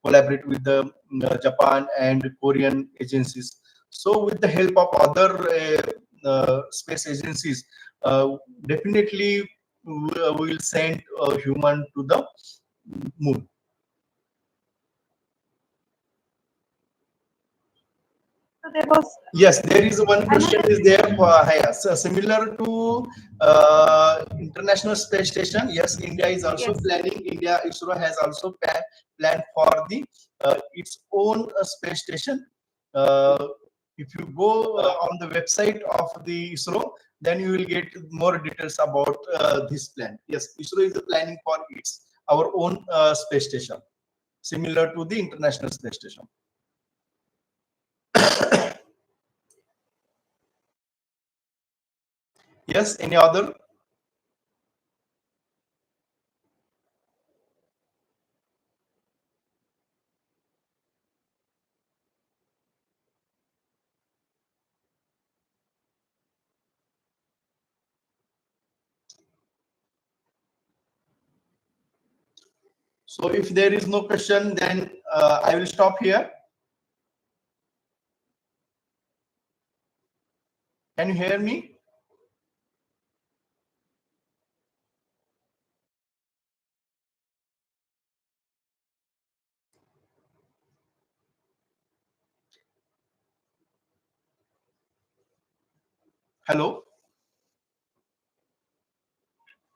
collaborate with the Japan and Korean agencies. So with the help of other space agencies, definitely we will send a human to the moon. So there was Yes, there is one question is there for yes, similar to International Space Station. Yes, India is also Yes. planning. India ISRO has also planned for the its own space station. If you go on the website of the ISRO, then you will get more details about this plan. Yes, ISRO is planning for its our own space station, similar to the International Space Station. Yes, any other? So if there is no question, then I will stop here. Can you hear me? Hello?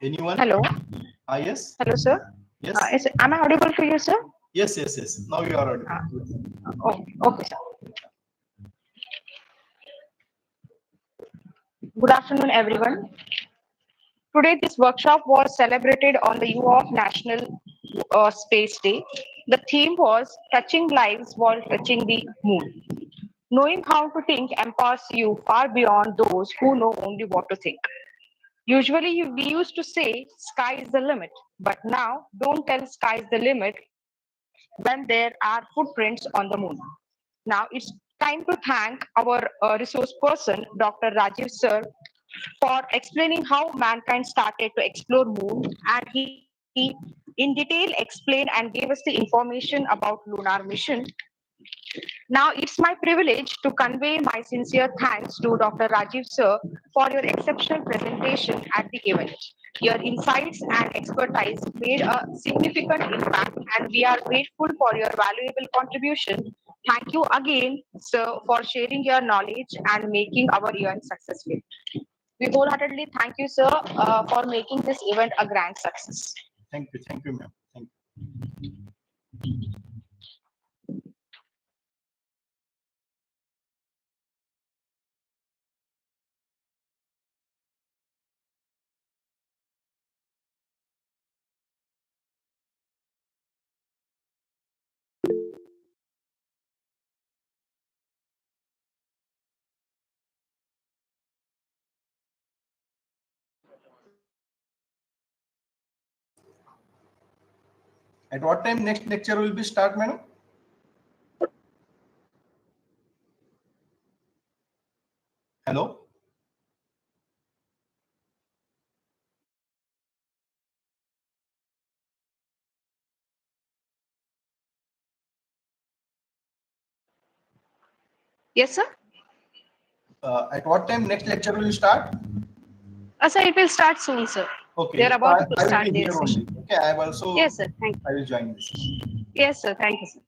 Anyone? Hello. Yes? Hello, sir. Yes? Am I audible for you, sir? Yes, yes, yes. Now you are audible. Oh, okay, sir. Good afternoon, everyone. Today, this workshop was celebrated on the eve of National Space Day. The theme was Touching Lives While Touching the Moon. Knowing how to think empowers you far beyond those who know only what to think. Usually, we used to say sky is the limit, but now don't tell sky is the limit when there are footprints on the moon. Now it's time to thank our resource person, Dr. Rajiv Sir, for explaining how mankind started to explore moon, and he in detail explained and gave us the information about lunar mission. Now it's my privilege to convey my sincere thanks to Dr. Rajiv Sir for your exceptional presentation at the event. Your insights and expertise made a significant impact, and we are grateful for your valuable contribution. Thank you again, sir, for sharing your knowledge and making our event successful. We wholeheartedly thank you, sir, for making this event a grand success. Thank you, ma'am. Thank you. At what time next lecture will be start, madam? Hello? Yes, sir. At what time next lecture will start? Sir, it will start soon, sir. Okay. They are about to I will start be their here only. session. Okay, I have also. Yes, sir. Thank you. I will join this. Yes, sir. Thank you, sir.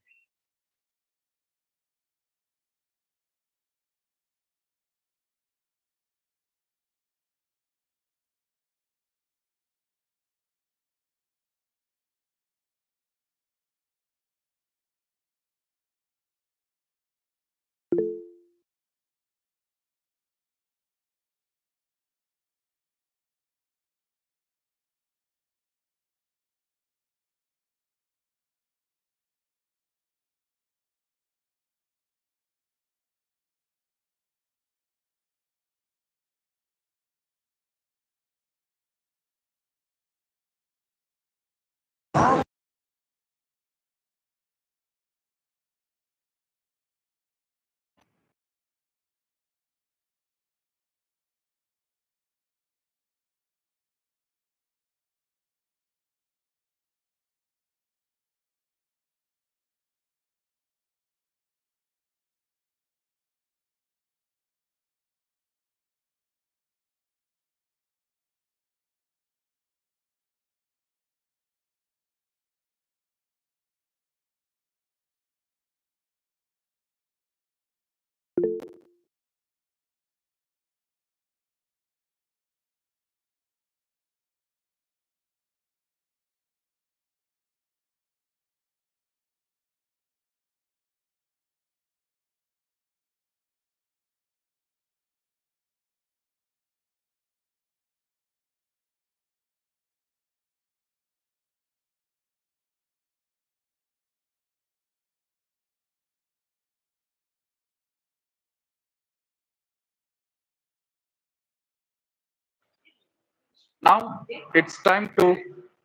Now it's time to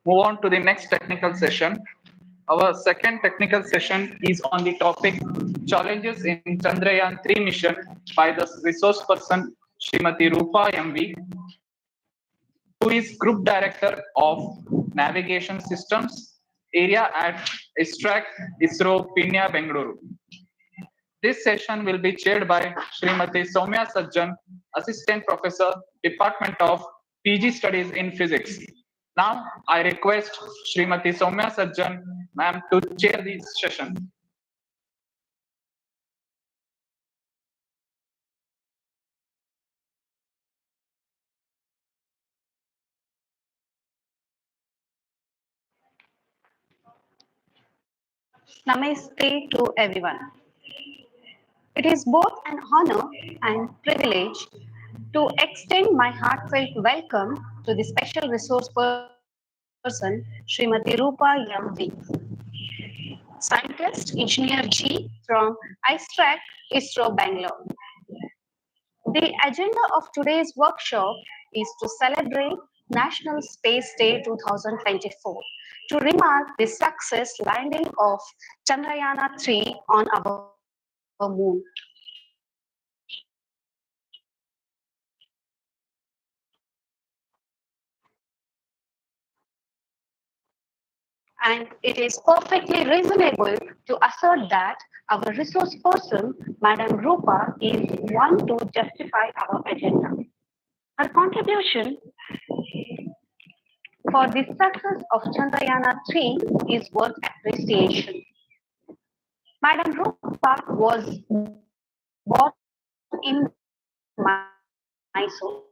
move on to the next technical session. Our second technical session is on the topic Challenges in Chandrayaan 3 mission by the resource person Srimati Rupa MV, who is Group Director of Navigation Systems area at ISTRAC ISRO Pinya Bengaluru. This session will be chaired by Srimati Soumya Sajjan, Assistant Professor, Department of PG Studies in Physics. Now, I request Srimati Soumya Sajjan, ma'am, to chair this session. Namaste to everyone. It is both an honor and privilege to extend my heartfelt welcome to the special resource person, Srimati Rupa M.V. Scientist Engineer G from ISTRAC ISRO Bangalore. The agenda of today's workshop is to celebrate National Space Day 2024 to remark the success landing of Chandrayaan-3 on our moon. And it is perfectly reasonable to assert that our resource person, Madam Rupa, is one to justify our agenda. Her contribution for the success of Chandrayaan-3 is worth appreciation. Madam Rupa was born in Mysore.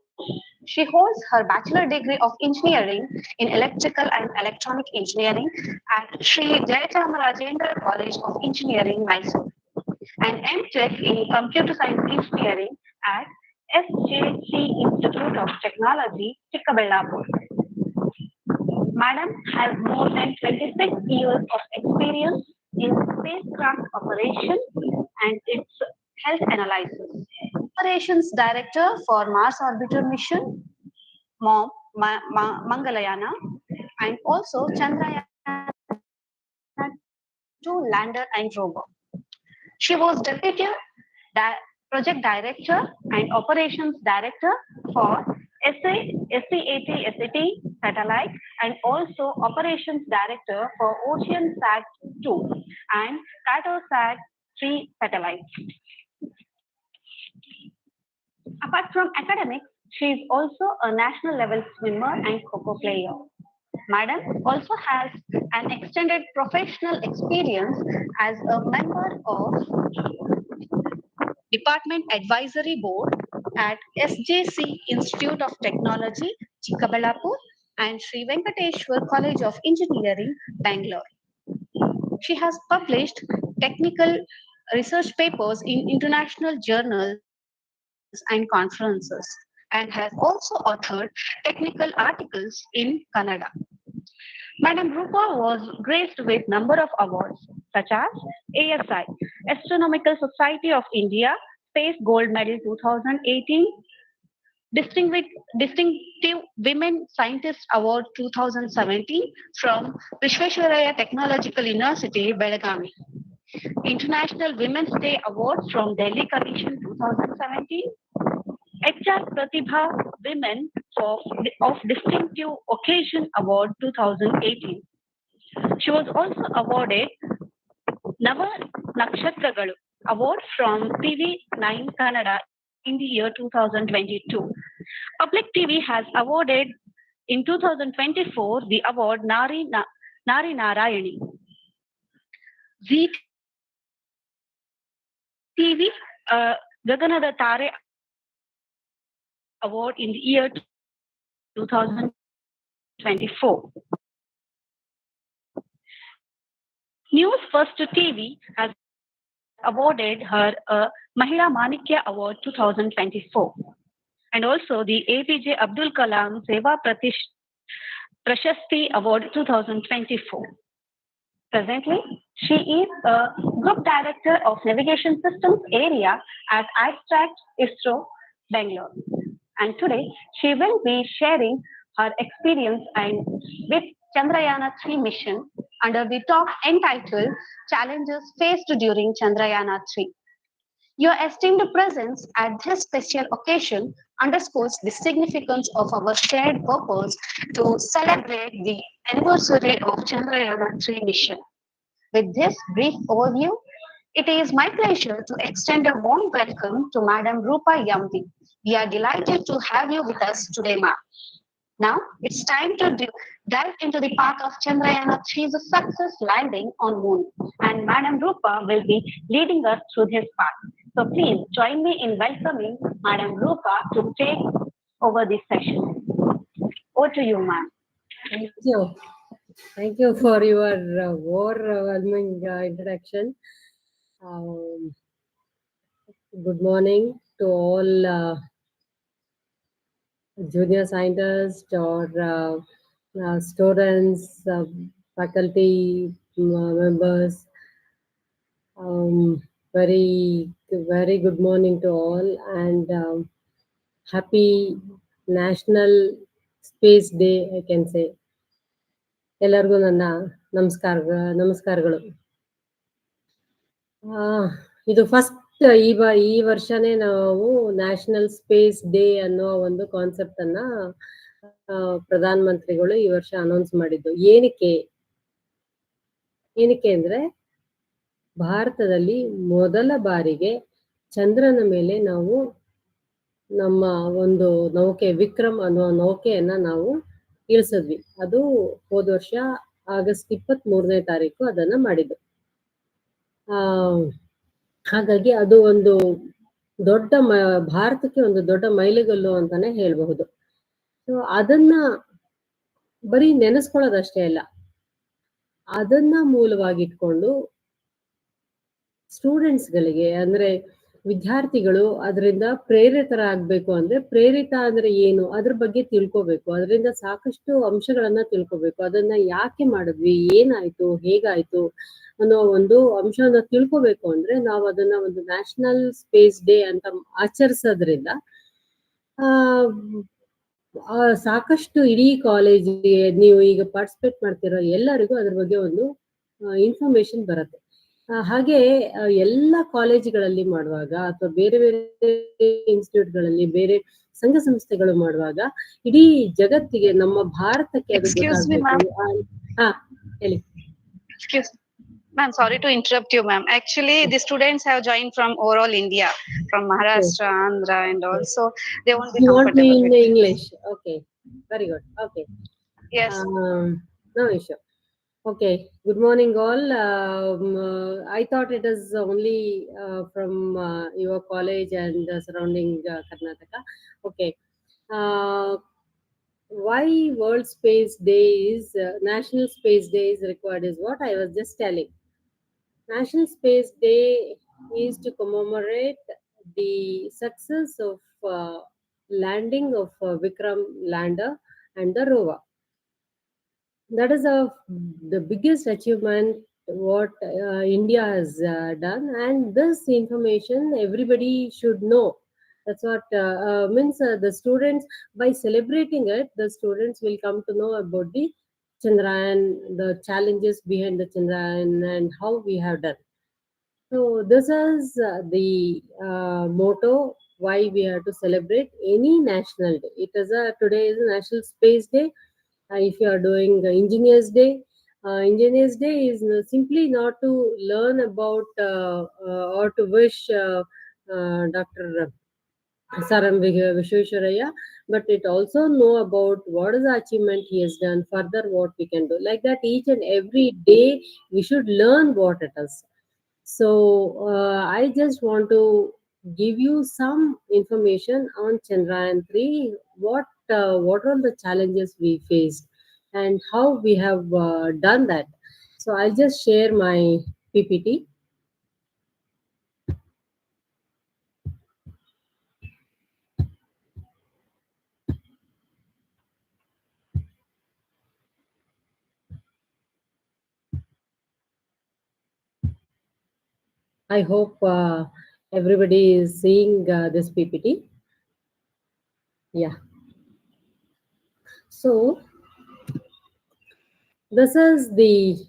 She holds her bachelor degree of engineering in electrical and electronic engineering at Sri Jayachamrajendra College of Engineering, Mysore, and MTech in computer science engineering at SJC Institute of Technology, Chikkabellapur. Madam has more than 26 years of experience in spacecraft operation and its health analysis. Operations Director for Mars Orbiter Mission, Mangalayana, and also Chandrayaan-2 lander and rover. She was Deputy Project Director and Operations Director for SAT satellite and also Operations Director for OceanSat-2 and Cartosat-3 satellites. Apart from academics, she is also a national level swimmer and Kho-Kho player. Madam also has an extended professional experience as a member of Department Advisory Board at SJC Institute of Technology, Chikkabellapur, and Sri Venkateshwar College of Engineering, Bangalore. She has published technical research papers in international journals and conferences, and has also authored technical articles in Kannada. Madam Rupa was graced with number of awards such as ASI, Astronomical Society of India, Space Gold Medal 2018, Distinctive Women Scientist Award 2017 from Vishwesvaraya Technological University, Belagavi, International Women's Day Award from Delhi Commission 2017, HR Pratibha Women of Distinctive Occasion Award 2018. She was also awarded Nava Nakshatragalu Award from TV9 Kannada in the year 2022. Public TV has awarded in 2024 the award Nari Narayani. Zee TV Gaganada Tare Award in the year 2024. News First TV has awarded her a Mahila Manikya Award 2024, and also the APJ Abdul Kalam Seva Prashasti Award 2024. Presently, she is a Group Director of Navigation Systems Area at ISTRAC ISRO Bangalore. And today, she will be sharing her experience and with Chandrayaan-3 mission under the talk entitled Challenges Faced During Chandrayaan-3. Your esteemed presence at this special occasion underscores the significance of our shared purpose to celebrate the anniversary of Chandrayaan-3 mission. With this brief overview, it is my pleasure to extend a warm welcome to Madam Rupa Yamdi. We are delighted to have you with us today, ma'am. Now, it's time to dive into the path of Chandrayaan-3's success landing on Moon, and Madam Rupa will be leading us through this path. So please join me in welcoming Madam Rupa to take over this session. Over to you, ma'am. Thank you. Thank you for your overwhelming introduction. Good morning to all junior scientists or students, faculty members. Very good morning to all, and happy National Space Day, I can say. ಎಲ್ಲರಿಗೂ ನನ್ನ ನಮಸ್ಕಾರಗಳು. ಇದು first ಈ ವರ್ಷನೇ ನಾವು national space day ಅನ್ನೋ ಒಂದು concept ಅನ್ನ ಪ್ರಧಾನ ಮಂತ್ರಿಗಳು ಈ ವರ್ಷ ಅನೌನ್ಸ್ ಮಾಡಿದ್ದು. ಏನಕ್ಕೆ ಅಂದ್ರೆ ಭಾರತದಲ್ಲಿ ಮೊದಲ ಬಾರಿಗೆ ಚಂದ್ರನ ಮೇಲೆ ನಾವು ನಮ್ಮ ಒಂದು ನೌಕೆ ವಿಕ್ರಮ್ ಅನ್ನೋ ನೌಕೆಯನ್ನ ನಾವು ಇಳಿಸಿದ್ವಿ. ಅದು ಹೋದ ವರ್ಷ ಆಗಸ್ಟ್ 23ನೇ ತಾರೀಕು ಅದನ್ನ ಮಾಡಿದ್ದು. ಹಾಗಾಗಿ ಅದು ಒಂದು ದೊಡ್ಡ ಭಾರತಕ್ಕೆ ಒಂದು ದೊಡ್ಡ ಮೈಲಿಗಲ್ಲು ಅಂತಾನೆ ಹೇಳ್ಬಹುದು. ಸೊ ಅದನ್ನ ಬರೀ ನೆನೆಸ್ಕೊಳ್ಳೋದಷ್ಟೇ ಅಲ್ಲ, ಅದನ್ನ ಮೂಲವಾಗಿಟ್ಕೊಂಡು ಸ್ಟೂಡೆಂಟ್ಸ್ಗಳಿಗೆ ಅಂದ್ರೆ ವಿದ್ಯಾರ್ಥಿಗಳು ಅದರಿಂದ ಪ್ರೇರಿತರಾಗಬೇಕು. ಅಂದ್ರೆ ಪ್ರೇರಿತ ಅಂದ್ರೆ ಏನು, ಅದ್ರ ಬಗ್ಗೆ ತಿಳ್ಕೋಬೇಕು, ಅದರಿಂದ ಸಾಕಷ್ಟು ಅಂಶಗಳನ್ನ ತಿಳ್ಕೋಬೇಕು. ಅದನ್ನ ಯಾಕೆ ಮಾಡಿದ್ವಿ, ಏನಾಯ್ತು, ಹೇಗಾಯ್ತು ಅನ್ನೋ ಒಂದು ಅಂಶವನ್ನ ತಿಳ್ಕೋಬೇಕು ಅಂದ್ರೆ ನಾವು ಅದನ್ನ ಒಂದು ನ್ಯಾಷನಲ್ ಸ್ಪೇಸ್ ಡೇ ಅಂತ ಆಚರಿಸೋದ್ರಿಂದ ಸಾಕಷ್ಟು ಇಡೀ ಕಾಲೇಜಿಗೆ ನೀವು ಈಗ ಪಾರ್ಟಿಸಿಪೇಟ್ ಮಾಡ್ತಿರೋ ಎಲ್ಲರಿಗೂ ಅದ್ರ ಬಗ್ಗೆ ಒಂದು ಇನ್ಫಾರ್ಮೇಶನ್ ಬರುತ್ತೆ. ಹಾಗೆ ಎಲ್ಲ ಕಾಲೇಜುಗಳಲ್ಲಿ ಮಾಡುವಾಗ ಅಥವಾ ಬೇರೆ ಬೇರೆ ಇನ್ಸ್ಟಿಟ್ಯೂಟ್ಗಳಲ್ಲಿ ಬೇರೆ ಸಂಘ ಸಂಸ್ಥೆಗಳು ಮಾಡುವಾಗ ಇಡೀ ಜಗತ್ತಿಗೆ, ನಮ್ಮ ಭಾರತಕ್ಕೆ ಅದು ಹೇಳಿ. Ma'am, sorry to interrupt you, ma'am. Actually, the students have joined from overall India, from Maharashtra, Andhra, and also they won't be comfortable. You want me in English? Okay, very good. Okay. Yes. No issue. Okay, good morning all. I thought it is only from your college and surrounding Karnataka. Okay. Why World Space Day is, National Space Day is required is what I was just telling. National Space Day is to commemorate the success of landing of Vikram lander and the rover. That is the biggest achievement what India has done, and this information everybody should know. That's what means the students, by celebrating it, the students will come to know about the Chandrayaan, the challenges behind the Chandrayaan, and how we have done. So this is the motto why we have to celebrate any national day. It is today is National Space Day. If you are doing Engineers Day, Engineers Day is simply not to learn about or to wish Dr. Saram Vishweswaraya, but it also know about what is the achievement he has done, further what we can do. Like that, each and every day we should learn what it is. So I just want to give you some information on Chandrayaan-3, what are the challenges we faced and how we have done that. So I'll just share my PPT. I hope everybody is seeing this PPT. Yeah. So this is the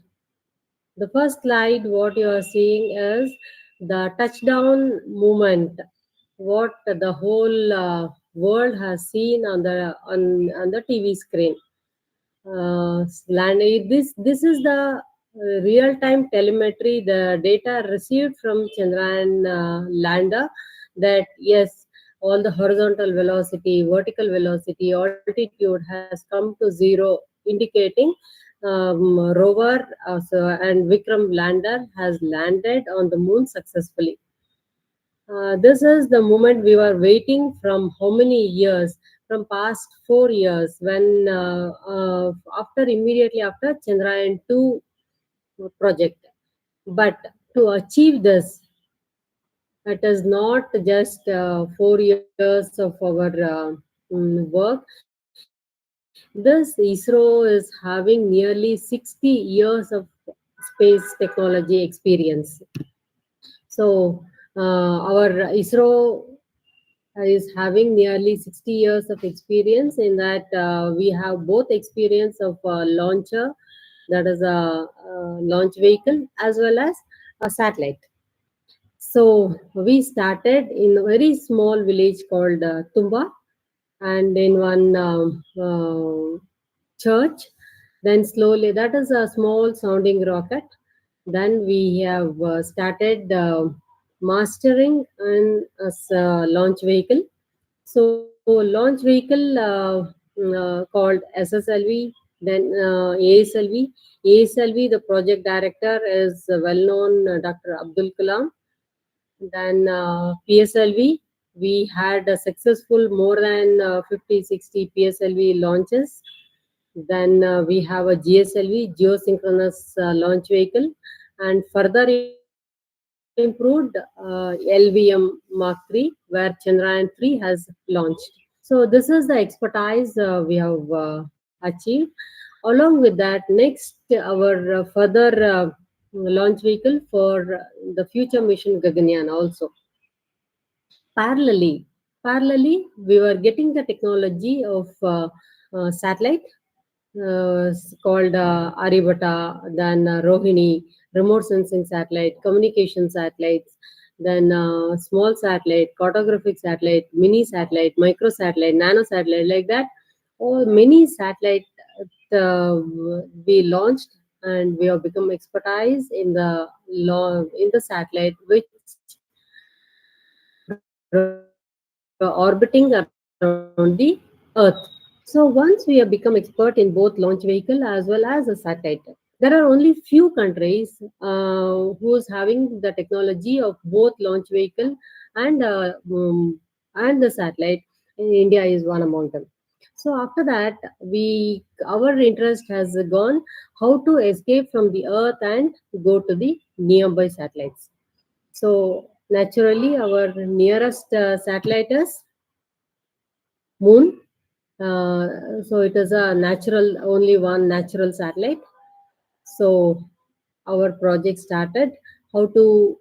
first slide. What you are seeing is the touchdown movement, what the whole world has seen on the TV screen. land. This is the real-time telemetry, the data received from Chandrayaan lander, that yes, all the horizontal velocity, vertical velocity, altitude has come to zero, indicating rover and Vikram lander has landed on the moon successfully. This is the moment we were waiting from how many years? From past 4 years, when immediately after Chandrayaan 2 project. But to achieve this, it is not just 4 years of our work. This ISRO is having nearly 60 years of space technology experience. So our ISRO is having nearly 60 years of experience, in that we have both experience of launcher, that is a launch vehicle, as well as a satellite. So we started in a very small village called Tumba, and in one church. Then slowly, that is a small sounding rocket. Then we have started mastering in as a launch vehicle. So launch vehicle called SSLV, then ASLV. ASLV, the project director is well-known Dr. Abdul Kalam. Then PSLV, we had a successful more than 50, 60 PSLV launches. Then we have a GSLV, geosynchronous launch vehicle, and further improved LVM Mark III, where Chandrayaan 3 has launched. So this is the expertise we have achieved. Along with that, next our further launch vehicle for the future mission Gaganyaan also. Parallelly, we were getting the technology of satellite called Aryabhata, then Rohini, remote sensing satellite, communication satellites, then small satellite, cartographic satellite, mini satellite, micro satellite, nano satellite, like that. All many satellite we launched, and we have become expertise in the satellite which orbiting around the Earth. So once we have become expert in both launch vehicle as well as a satellite, there are only few countries who's having the technology of both launch vehicle and the satellite. India is one among them. So after that, our interest has gone how to escape from the Earth and go to the nearby satellites. So naturally, our nearest satellite is Moon. So it is a only one natural satellite. So our project started how to,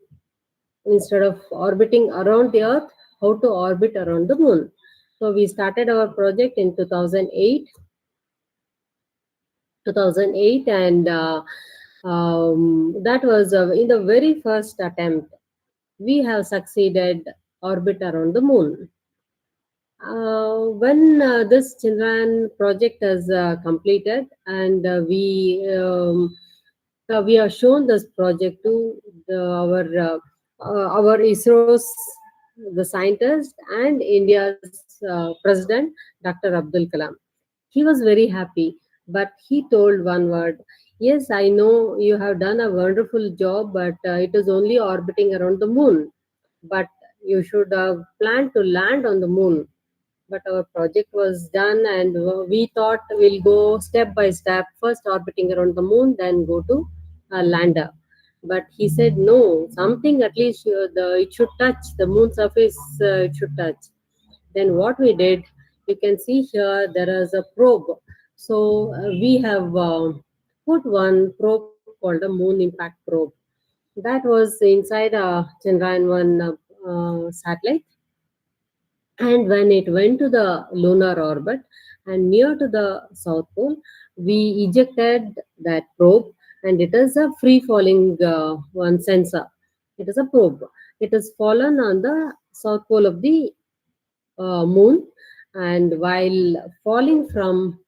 instead of orbiting around the Earth, how to orbit around the Moon. So we started our project in 2008, and that was in the very first attempt. We have succeeded orbit around the Moon. When this Chandrayaan project is completed, and we have shown this project to our ISRO's the scientist and India's president, Dr. Abdul Kalam. He was very happy, but he told one word: "Yes, I know you have done a wonderful job, but it is only orbiting around the moon. But you should have planned to land on the moon." But our project was done, and we thought we'll go step by step, first orbiting around the moon, then go to a lander. But he said no, something at least it should touch the moon surface, it should touch. Then what we did, you can see here there is a probe. So we have put one probe called a moon impact probe. That was inside a Chandrayaan 1 satellite. And when it went to the lunar orbit and near to the South Pole, we ejected that probe, and it is a free falling one sensor. It is a probe. It has fallen on the South Pole of the moon, and while falling from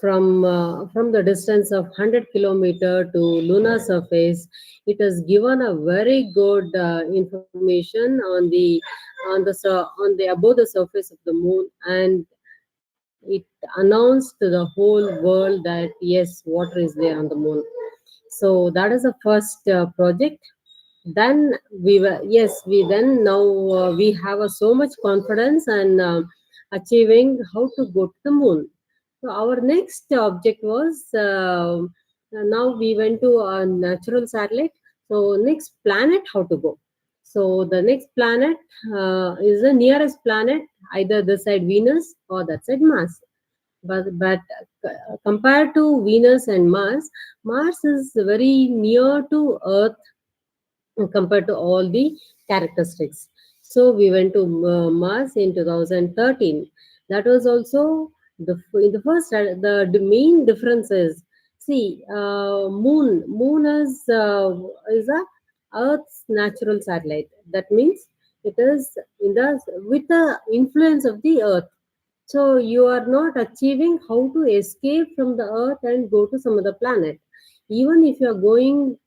from the distance of 100 kilometer to lunar surface. It has given a very good information on the above the surface of the moon, and it announced to the whole world that yes, water is there on the moon. So that is the first project. Then we were yes we then now we have so much confidence and achieving how to go to the moon. So our next object was now we went to a natural satellite. So next planet, how to go. So the next planet is the nearest planet, either this side Venus or that side Mars. But compared to Venus and Mars, Mars is very near to Earth compared to all the characteristics. So we went to Mars in 2013. That was also in the first the main difference is, see, moon is a Earth's natural satellite. That means it is in the with the influence of the Earth. So you are not achieving how to escape from the Earth and go to some other planet. Even if you are going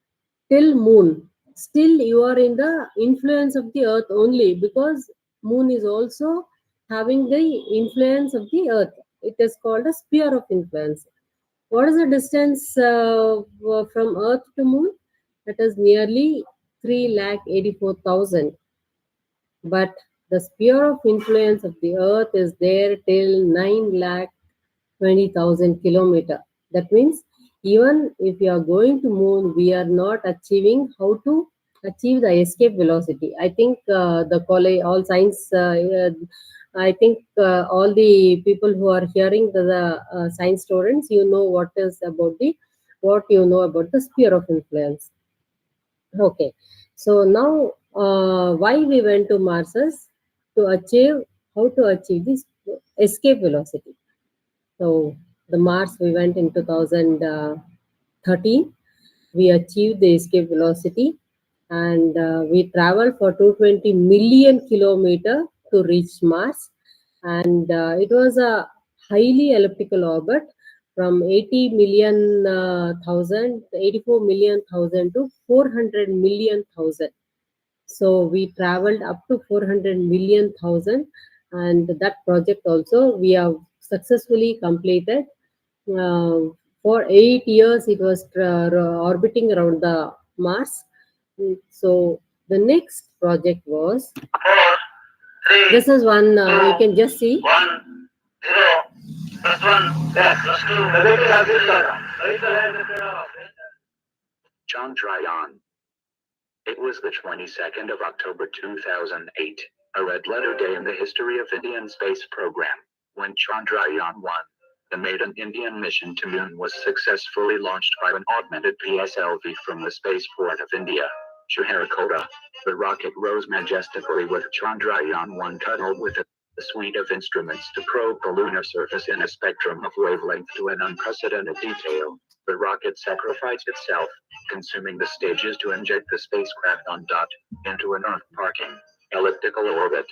till moon, still you are in the influence of the Earth only, because moon is also having the influence of the Earth. It is called a sphere of influence. What is the distance from Earth to moon? That is nearly 3,84,000. But the sphere of influence of the Earth is there till 9,20,000 kilometer. That means even if you are going to moon, we are not achieving how to achieve the escape velocity. I think the college, all science. I think all the people who are hearing the science students, you know what you know about the sphere of influence. Okay, so now why we went to Mars is to achieve how to achieve this escape velocity. So the Mars we went in 2013. We achieved the escape velocity, and we traveled for 220 million kilometer to reach Mars, and it was a highly elliptical orbit from 80 million thousand, 84 million thousand to 400 million thousand. So we traveled up to 400 million thousand, and that project also we have successfully completed. For 8 years, it was orbiting around the Mars. So the next project was, this is one you can just see. Chandrayaan. It was the 22nd of October 2008, a red-letter day in the history of Indian space program, when Chandrayaan-1, the maiden Indian mission to Moon, was successfully launched by an augmented PSLV from the spaceport of India, Sriharikota. The rocket rose majestically with Chandrayaan-1 coupled with a suite of instruments to probe the lunar surface in a spectrum of wavelength to an unprecedented detail. The rocket sacrificed itself, consuming the stages to inject the spacecraft on dot into an Earth parking elliptical orbit.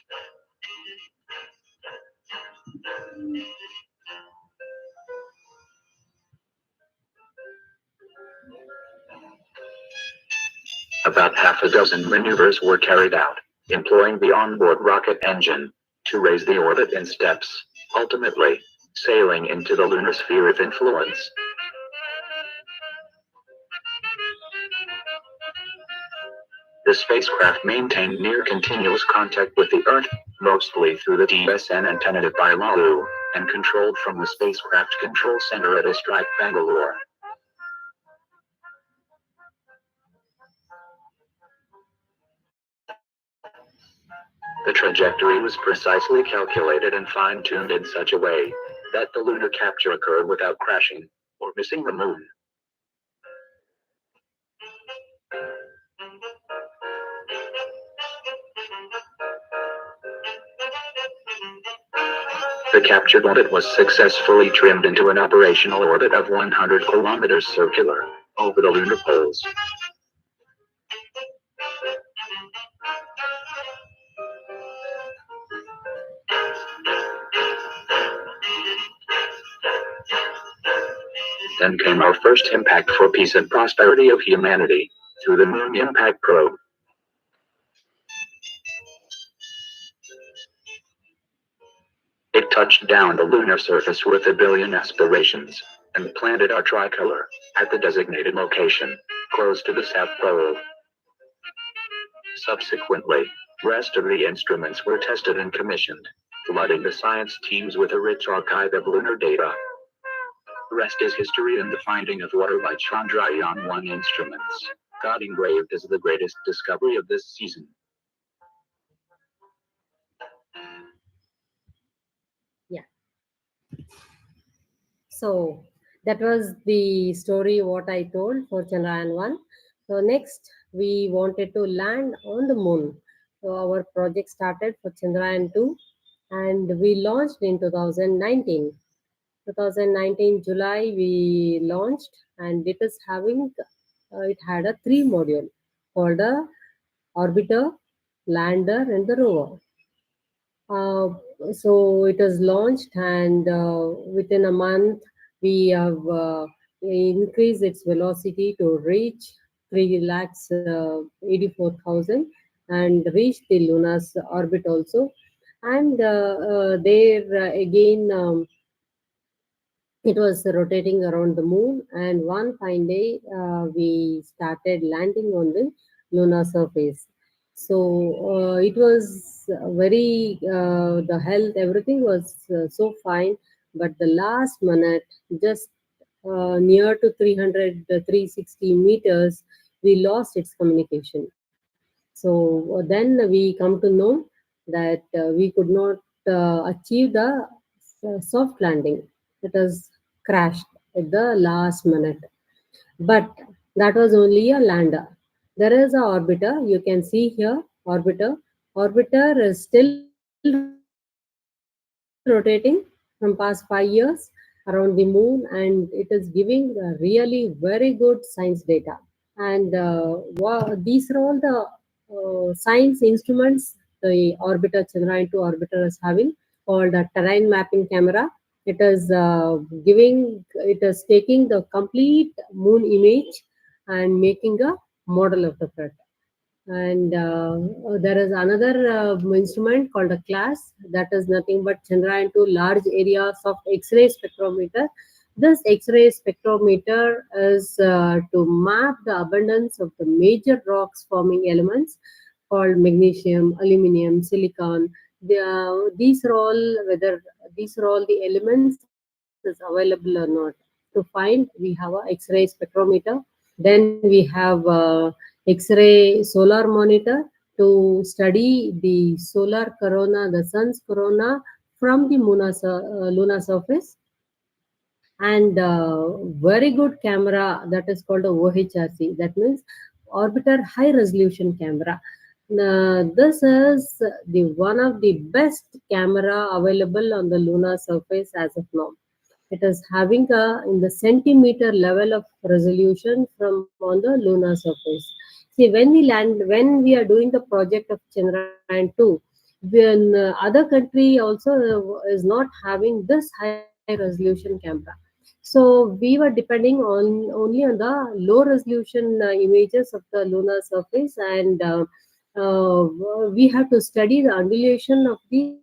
About half a dozen maneuvers were carried out, employing the onboard rocket engine to raise the orbit in steps, ultimately sailing into the lunar sphere of influence. The spacecraft maintained near continuous contact with the Earth, mostly through the DSN antenna by Lalu, and controlled from the spacecraft control center at Astrike, Bangalore. The trajectory was precisely calculated and fine-tuned in such a way that the lunar capture occurred without crashing or missing the moon. The captured orbit was successfully trimmed into an operational orbit of 100 kilometers circular over the lunar poles. Then came our first impact for peace and prosperity of humanity through the Moon Impact Probe. It touched down the lunar surface with a billion aspirations and planted our tricolor at the designated location, close to the South Pole. Subsequently, rest of the instruments were tested and commissioned, flooding the science teams with a rich archive of lunar data. The rest is history and the finding of water by Chandrayaan-1 instruments got engraved as the greatest discovery of this season. So that was the story what I told for Chandrayaan-1. So next we wanted to land on the moon. So our project started for Chandrayaan-2 and we launched in 2019. 2019 July we launched, and it is having it had a 3 module called a orbiter, lander and the rover. So it was launched, and within a month we have increased its velocity to reach 3,84,000 and reach the Luna's orbit also. And there again it was rotating around the moon, and one fine day we started landing on the lunar surface. So it was very the health, everything was so fine, but the last minute, just near to 300 360 meters, we lost its communication. So then we come to know that we could not achieve the soft landing. It was crashed at the last minute. But that was only a lander. There is an orbiter. You can see here, orbiter. Orbiter is still rotating from past 5 years around the moon, and it is giving really very good science data. And these are all the science instruments the orbiter, Chandrayaan-2 orbiter is having, called a terrain mapping camera. It is it is taking the complete moon image and making a model of the Earth. And there is another instrument called a CLASS, that is nothing but Chandrayaan-2 large area soft X-ray spectrometer. This X-ray spectrometer is to map the abundance of the major rocks forming elements called magnesium, aluminum, silicon. These are all the elements is available or not. To find, we have a X-ray spectrometer. Then we have X-ray solar monitor to study the solar corona, the sun's corona from the lunar surface. And very good camera that is called a OHRC, that means orbiter high resolution camera. This is the one of the best camera available on the lunar surface as of now. It is having a in the centimeter level of resolution from on the lunar surface. See, when we are doing the project of Chandrayaan-2, when other country also is not having this high resolution camera. So we were depending on only on the low resolution images of the lunar surface, and we have to study the undulation of the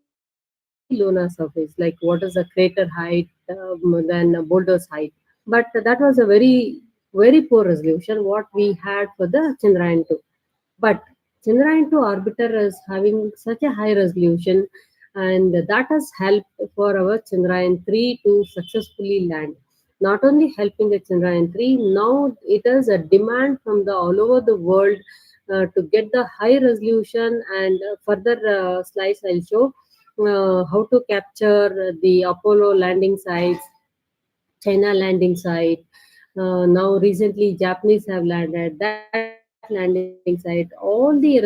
lunar surface, like what is the crater height, then boulder's height. But that was a very poor resolution what we had for the Chandrayaan-2. But Chandrayaan-2 orbiter is having such a high resolution, and that has helped for our Chandrayaan-3 to successfully land. Not only helping the Chandrayaan-3, now it is a demand from the all over the world to get the high resolution. And further slides I'll show how to capture the Apollo landing sites, China landing site. Now recently Japanese have landed that landing site. All the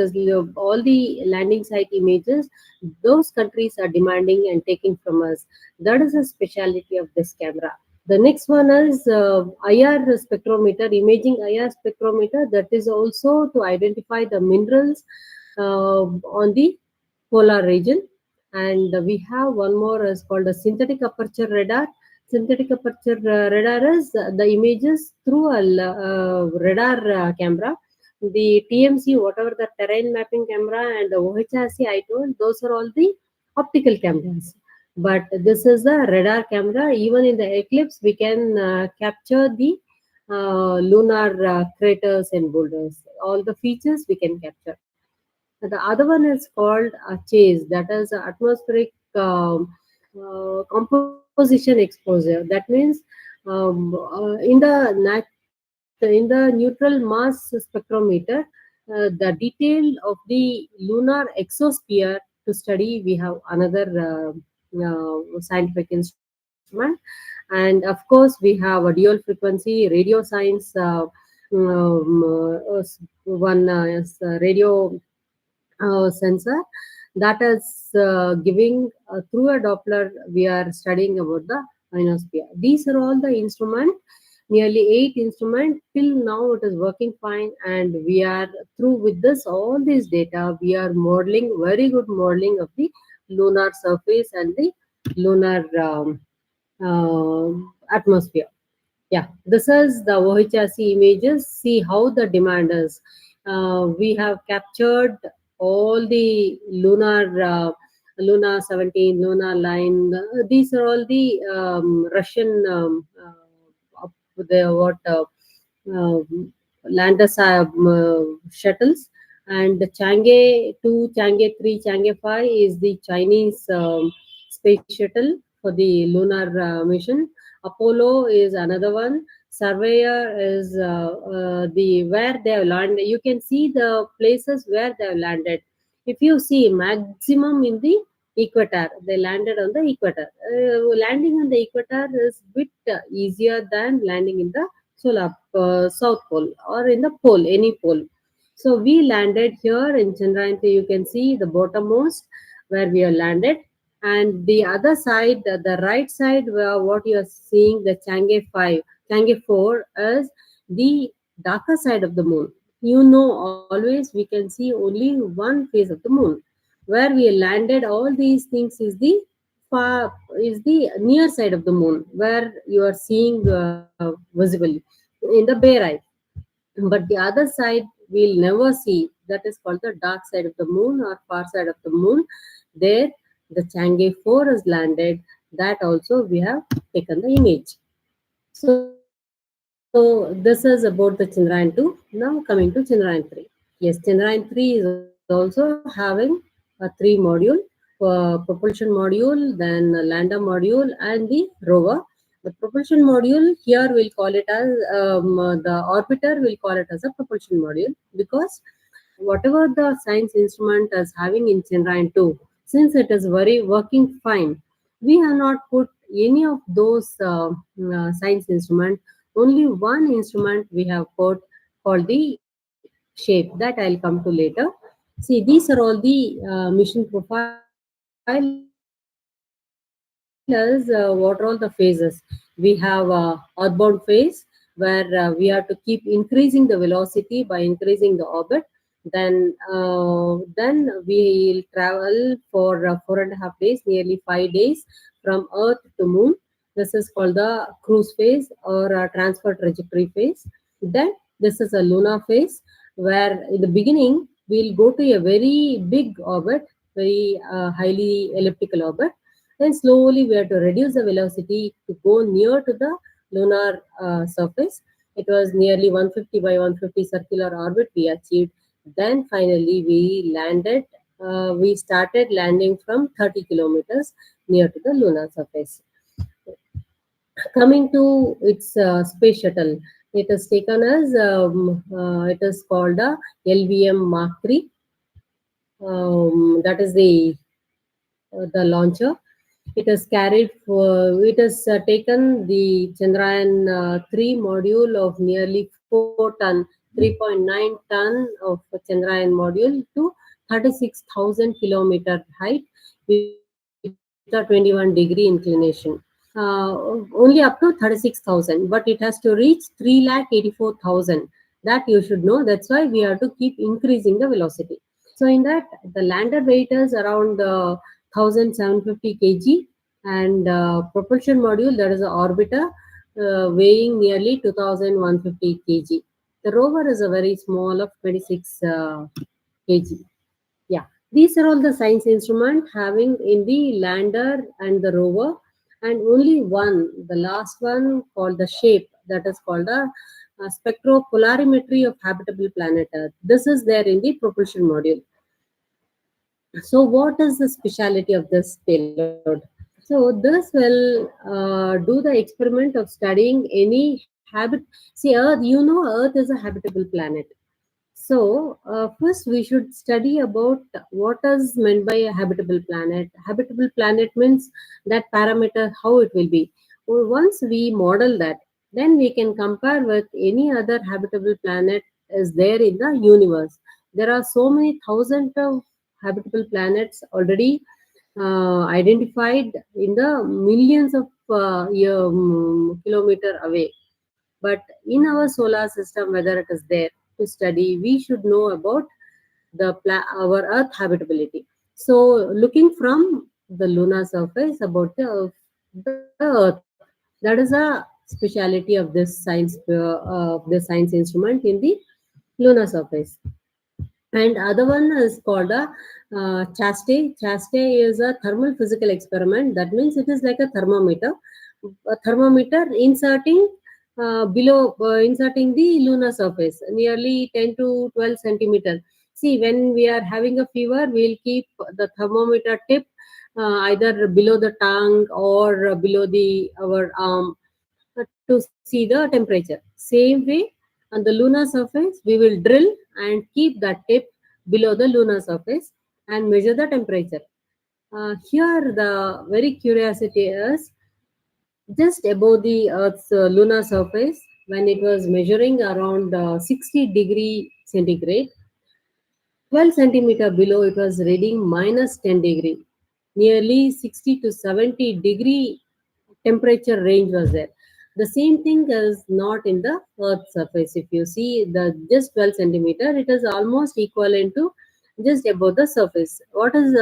landing site images, those countries are demanding and taking from us. That is a speciality of this camera. The next one is IR spectrometer, imaging IR spectrometer, that is also to identify the minerals on the polar region. And we have one more is called a synthetic aperture radar. synthetic aperture radar is the images through a radar camera. The TMC, whatever the terrain mapping camera, and the OHRC I told, those are all the optical cameras. But this is a radar camera. Even in the eclipse, we can capture the lunar craters and boulders. All the features we can capture. The other one is called chase, that is atmospheric composition exposure. That means in the neutral mass spectrometer, the detail of the lunar exosphere to study, we have another scientific instrument. And of course, we have a dual frequency radio science. One is radio sensor that is giving through a Doppler, we are studying about the ionosphere. These are all the instrument, nearly 8 instrument. Till now it is working fine, and we are through with this. All this data, we are modeling, very good modeling of the lunar surface and the lunar atmosphere. Yeah, this is the OHRC images. See how the demand is. We have captured all the Luna 17, Luna line. These are all the Russian lander shuttles. And the Chang'e 2, Chang'e 3, Chang'e 5 is the Chinese space shuttle for the lunar mission. Apollo is another one. Surveyor is the where they have landed. You can see the places where they have landed. If you see maximum in the equator, they landed on the equator. Landing on the equator is bit easier than landing in the solar south pole or in the pole, any pole. So we landed here in Chandrayaan 3. You can see the bottommost where we have landed, and the other side, the right side, where what you are seeing, the Chang'e 5, Chang'e 4 is the darker side of the moon. You know, always we can see only one face of the moon. Where we landed, all these things is the near side of the moon, where you are seeing visibly in the bare eye. But the other side we'll never see. That is called the dark side of the moon or far side of the moon. There the Chang'e 4 is landed. That also we have taken the image. So this is about the Chandrayaan 2. Now coming to Chandrayaan 3. Yes, Chandrayaan 3 is also having a 3 module, propulsion module, then a lander module, and the rover. The propulsion module here we'll call it as the orbiter will call it as a propulsion module, because whatever the science instrument is having in Chandrayaan 2, since it is very working fine, we have not put any of those science instrument. Only one instrument we have put called the shape, that I'll come to later. See, these are all the mission profile as what are all the phases. We have earthbound phase, where we have to keep increasing the velocity by increasing the orbit. Then we'll travel for 4.5 days, nearly 5 days from Earth to Moon. This is called the cruise phase or a transfer trajectory phase. Then this is a lunar phase, where in the beginning we'll go to a very big orbit, very highly elliptical orbit. Then slowly we have to reduce the velocity to go near to the lunar surface. It was nearly 150 by 150 circular orbit we achieved. Then finally we landed. We started landing from 30 kilometers near to the lunar surface. Coming to its space shuttle, it is taken as it is called a LVM Mark III. That is the launcher. It has carried for, it has taken the Chandrayaan 3 module of nearly 4 ton, 3.9 ton of Chandrayaan module to 36,000 kilometer height with a 21 degree inclination. Only up to 36,000, but it has to reach 3,84,000. That you should know. That's why we have to keep increasing the velocity. So in that, the lander weight is around 1,750 kg, and propulsion module, that is an orbiter weighing nearly 2150 kg. The rover is a very small of 26 kg. Yeah, these are all the science instrument having in the lander and the rover, and only one, the last one called the shape, that is called a spectropolarimetry of habitable planet Earth. This is there in the propulsion module. So, what is the speciality of this payload? So, this will do the experiment of studying any habit. See, Earth, you know, Earth is a habitable planet. So, first we should study about what is meant by a habitable planet. Habitable planet means that parameter, how it will be. Well, once we model that, then we can compare with any other habitable planet is there in the universe. There are so many thousands of habitable planets already identified in the millions of kilometer away. But in our solar system, whether it is there to study, we should know about our Earth habitability. So, looking from the lunar surface about the Earth, that is a speciality of this science instrument in the lunar surface. And other one is called a chaste. Chaste is a thermal physical experiment. That means it is like a thermometer. A thermometer inserting the lunar surface, nearly 10 to 12 centimeter. See, when we are having a fever, we'll keep the thermometer tip either below the tongue or below the our arm to see the temperature. Same way, on the lunar surface, we will drill and keep that tip below the lunar surface and measure the temperature. Here, the very curiosity is just above the Earth's lunar surface, when it was measuring around 60 degree centigrade, 12 centimeter below it was reading minus 10 degree. Nearly 60 to 70 degree temperature range was there. The same thing is not in the Earth's surface. If you see the just 12 centimeter, it is almost equivalent to just above the surface. What is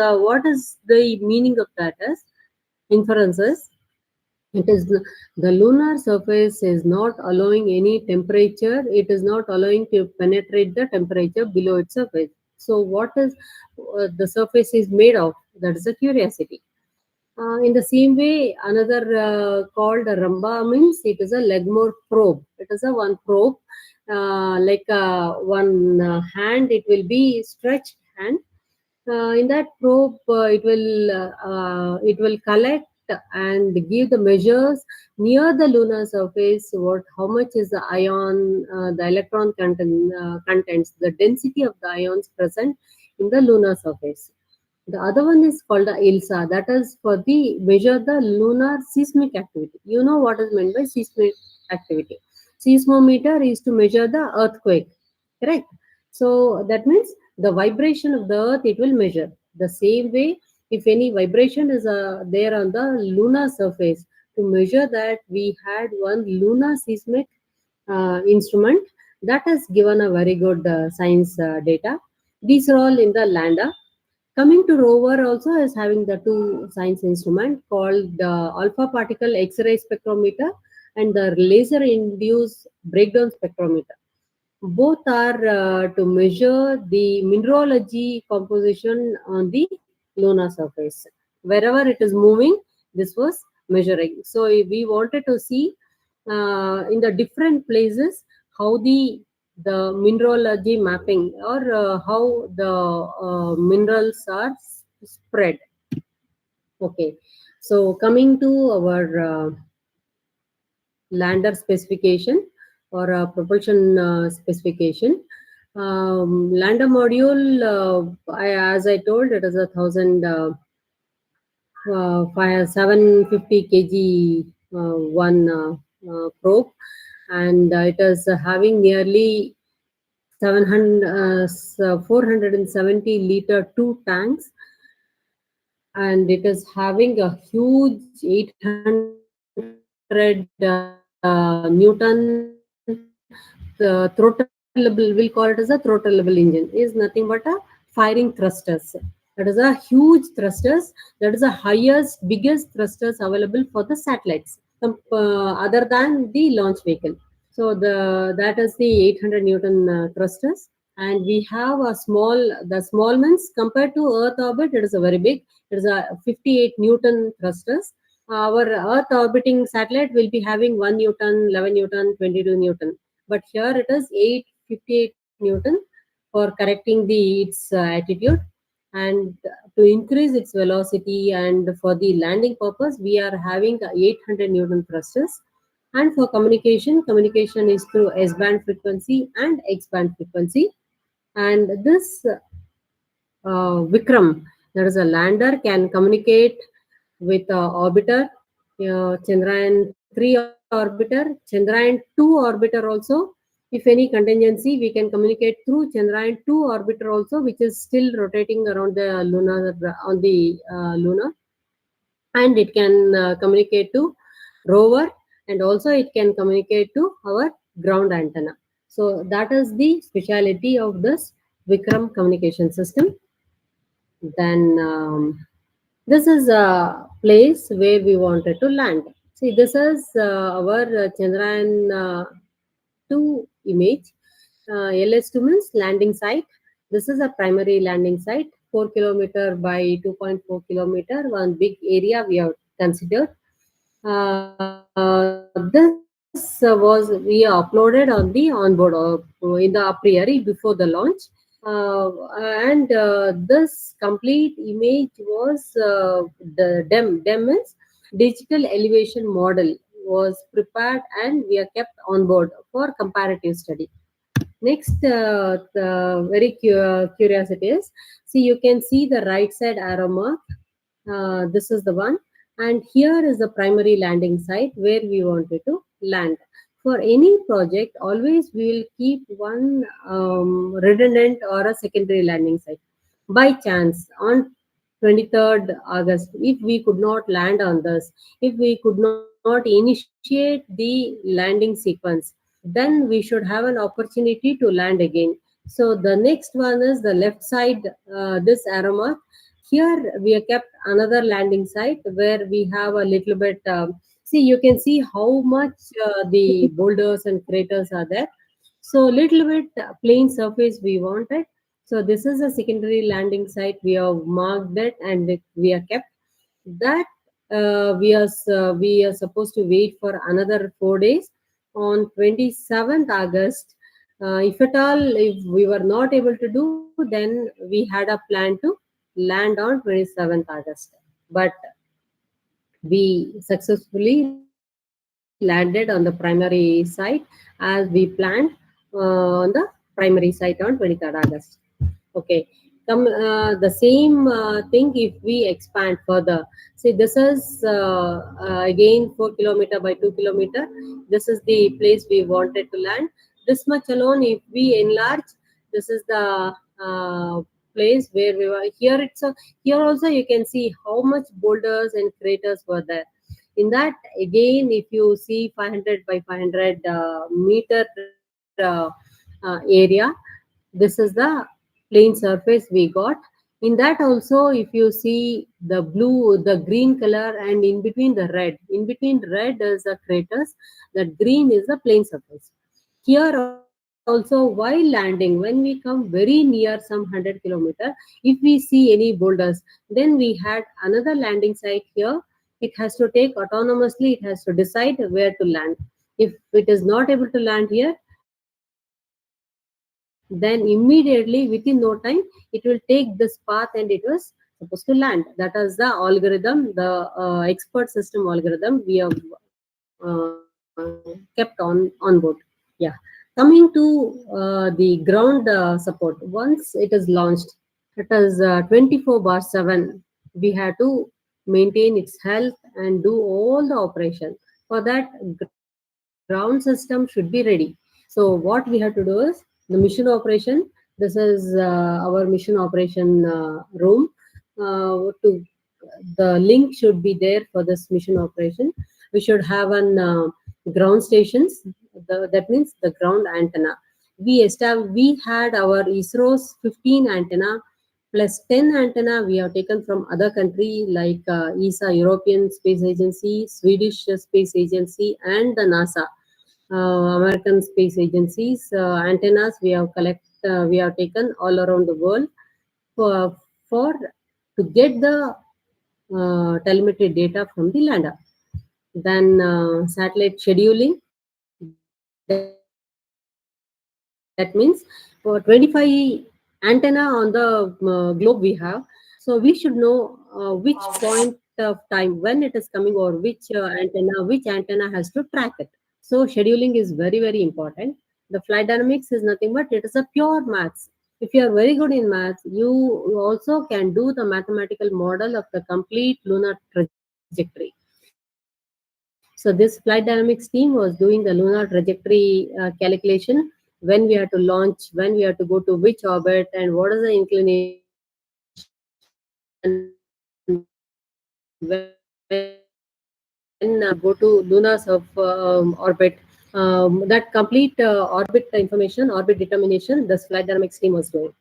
the meaning of that? As inferences, it is the lunar surface is not allowing any temperature. It is not allowing to penetrate the temperature below its surface. So, what is the surface is made of? That is a curiosity. In the same way, another called a Ramba means it is a Legmore probe. It is a one probe, like one hand. It will be stretched hand. In that probe, it will collect and give the measures near the lunar surface. How much is the ion, the electron contents, the density of the ions present in the lunar surface. The other one is called the ILSA. That is for the measure the lunar seismic activity. You know what is meant by seismic activity. Seismometer is to measure the earthquake. Correct. So that means the vibration of the earth it will measure. The same way, if any vibration is there on the lunar surface, to measure that, we had one lunar seismic instrument that has given a very good science data. These are all in the lander. Coming to rover also is having the two science instrument called the alpha particle X-ray spectrometer and the laser induced breakdown spectrometer. Both are to measure the mineralogy composition on the lunar surface. Wherever it is moving, this was measuring. So if we wanted to see in the different places how the mineralogy mapping or how the minerals are spread. Okay, so coming to our lander specification or propulsion specification. Lander module, as I told, it is 750 kg one probe, and it is having nearly 470 liter two tanks, and it is having a huge 800 Newton throttleable, we'll call it as a throttleable engine, is nothing but a firing thrusters. That is a huge thrusters. That is the highest, biggest thrusters available for the satellites, other than the launch vehicle. So that is the 800 Newton thrusters. And we have the small ones compared to Earth orbit. It is a very big. It is a 58 Newton thrusters. Our Earth orbiting satellite will be having 1 Newton, 11 Newton, 22 Newton. But here it is 58 Newton for correcting its attitude. And to increase its velocity and for the landing purpose, we are having 800 Newton thrusters. And for communication is through S-band frequency and X-band frequency. And this Vikram, that is a lander, can communicate with orbiter, Chandrayaan 3 orbiter, Chandrayaan 2 orbiter also. If any contingency, we can communicate through Chandrayaan 2 orbiter also, which is still rotating around the lunar, on the lunar. And it can communicate to rover, and also it can communicate to our ground antenna. So that is the speciality of this Vikram communication system. Then this is a place where we wanted to land. See, this is our Chandrayaan 2 image. LS2 means landing site. This is a primary landing site, 4 kilometer by 2.4 kilometer, one big area we have considered. This was we uploaded on the onboard in the a priori before the launch. And this complete image was the DEM means digital elevation model was prepared, and we are kept on board for comparative study. Next, the very curiosity is, see, you can see the right side arrow mark. This is the one, and here is the primary landing site where we wanted to land. For any project, always we will keep one redundant or a secondary landing site. By chance, on 23rd August, if we could not land on this, if we could not initiate the landing sequence, then we should have an opportunity to land again. So the next one is the left side, this arrow mark. Here we have kept another landing site where we have a little bit, see, you can see how much the boulders and craters are there. So little bit plain surface we wanted. So this is a secondary landing site. We have marked that and we are kept that. We are supposed to wait for another 4 days. On 27th August, if at all, if we were not able to do, then we had a plan to land on 27th August. But we successfully landed on the primary site as we planned on the primary site on 23rd August. Okay, the same thing if we expand further. See, this is again 4 kilometer by 2 kilometer. This is the place we wanted to land. This much alone, if we enlarge, this is the place where we were. Here here also you can see how much boulders and craters were there. In that, again, if you see 500 by 500 meter area, this is the plain surface we got. In that also, if you see the blue, the green color, and in between the red is the craters, that green is the plain surface. Here also, while landing, when we come very near some 100 kilometer, if we see any boulders, then we had another landing site here. It has to take autonomously, it has to decide where to land. If it is not able to land here, then immediately within no time it will take this path and it was supposed to land. That is the algorithm, the expert system algorithm we have kept on board. Yeah, coming to the ground support, once it is launched, it is 24/7. We have to maintain its health and do all the operation. For that, ground system should be ready. So what we have to do is the mission operation. This is our mission operation room. The link should be there for this mission operation. We should have an ground stations. That means the ground antenna. We had our ISRO's 15 antenna plus 10 antenna we have taken from other country like ESA, European Space Agency, Swedish Space Agency, and the NASA, American Space Agencies. Antennas we have taken all around the world for to get the telemetry data from the lander. Then satellite scheduling. That means for 25 antenna on the globe we have. So we should know which point of time when it is coming, or which antenna has to track it. So scheduling is very, very important. The flight dynamics is nothing but it is a pure maths. If you are very good in maths, you also can do the mathematical model of the complete lunar trajectory. So this flight dynamics team was doing the lunar trajectory calculation, when we have to launch, when we have to go to which orbit, and what is the inclination, when go to lunar orbit. That complete orbit information, orbit determination, this flight dynamics team was doing.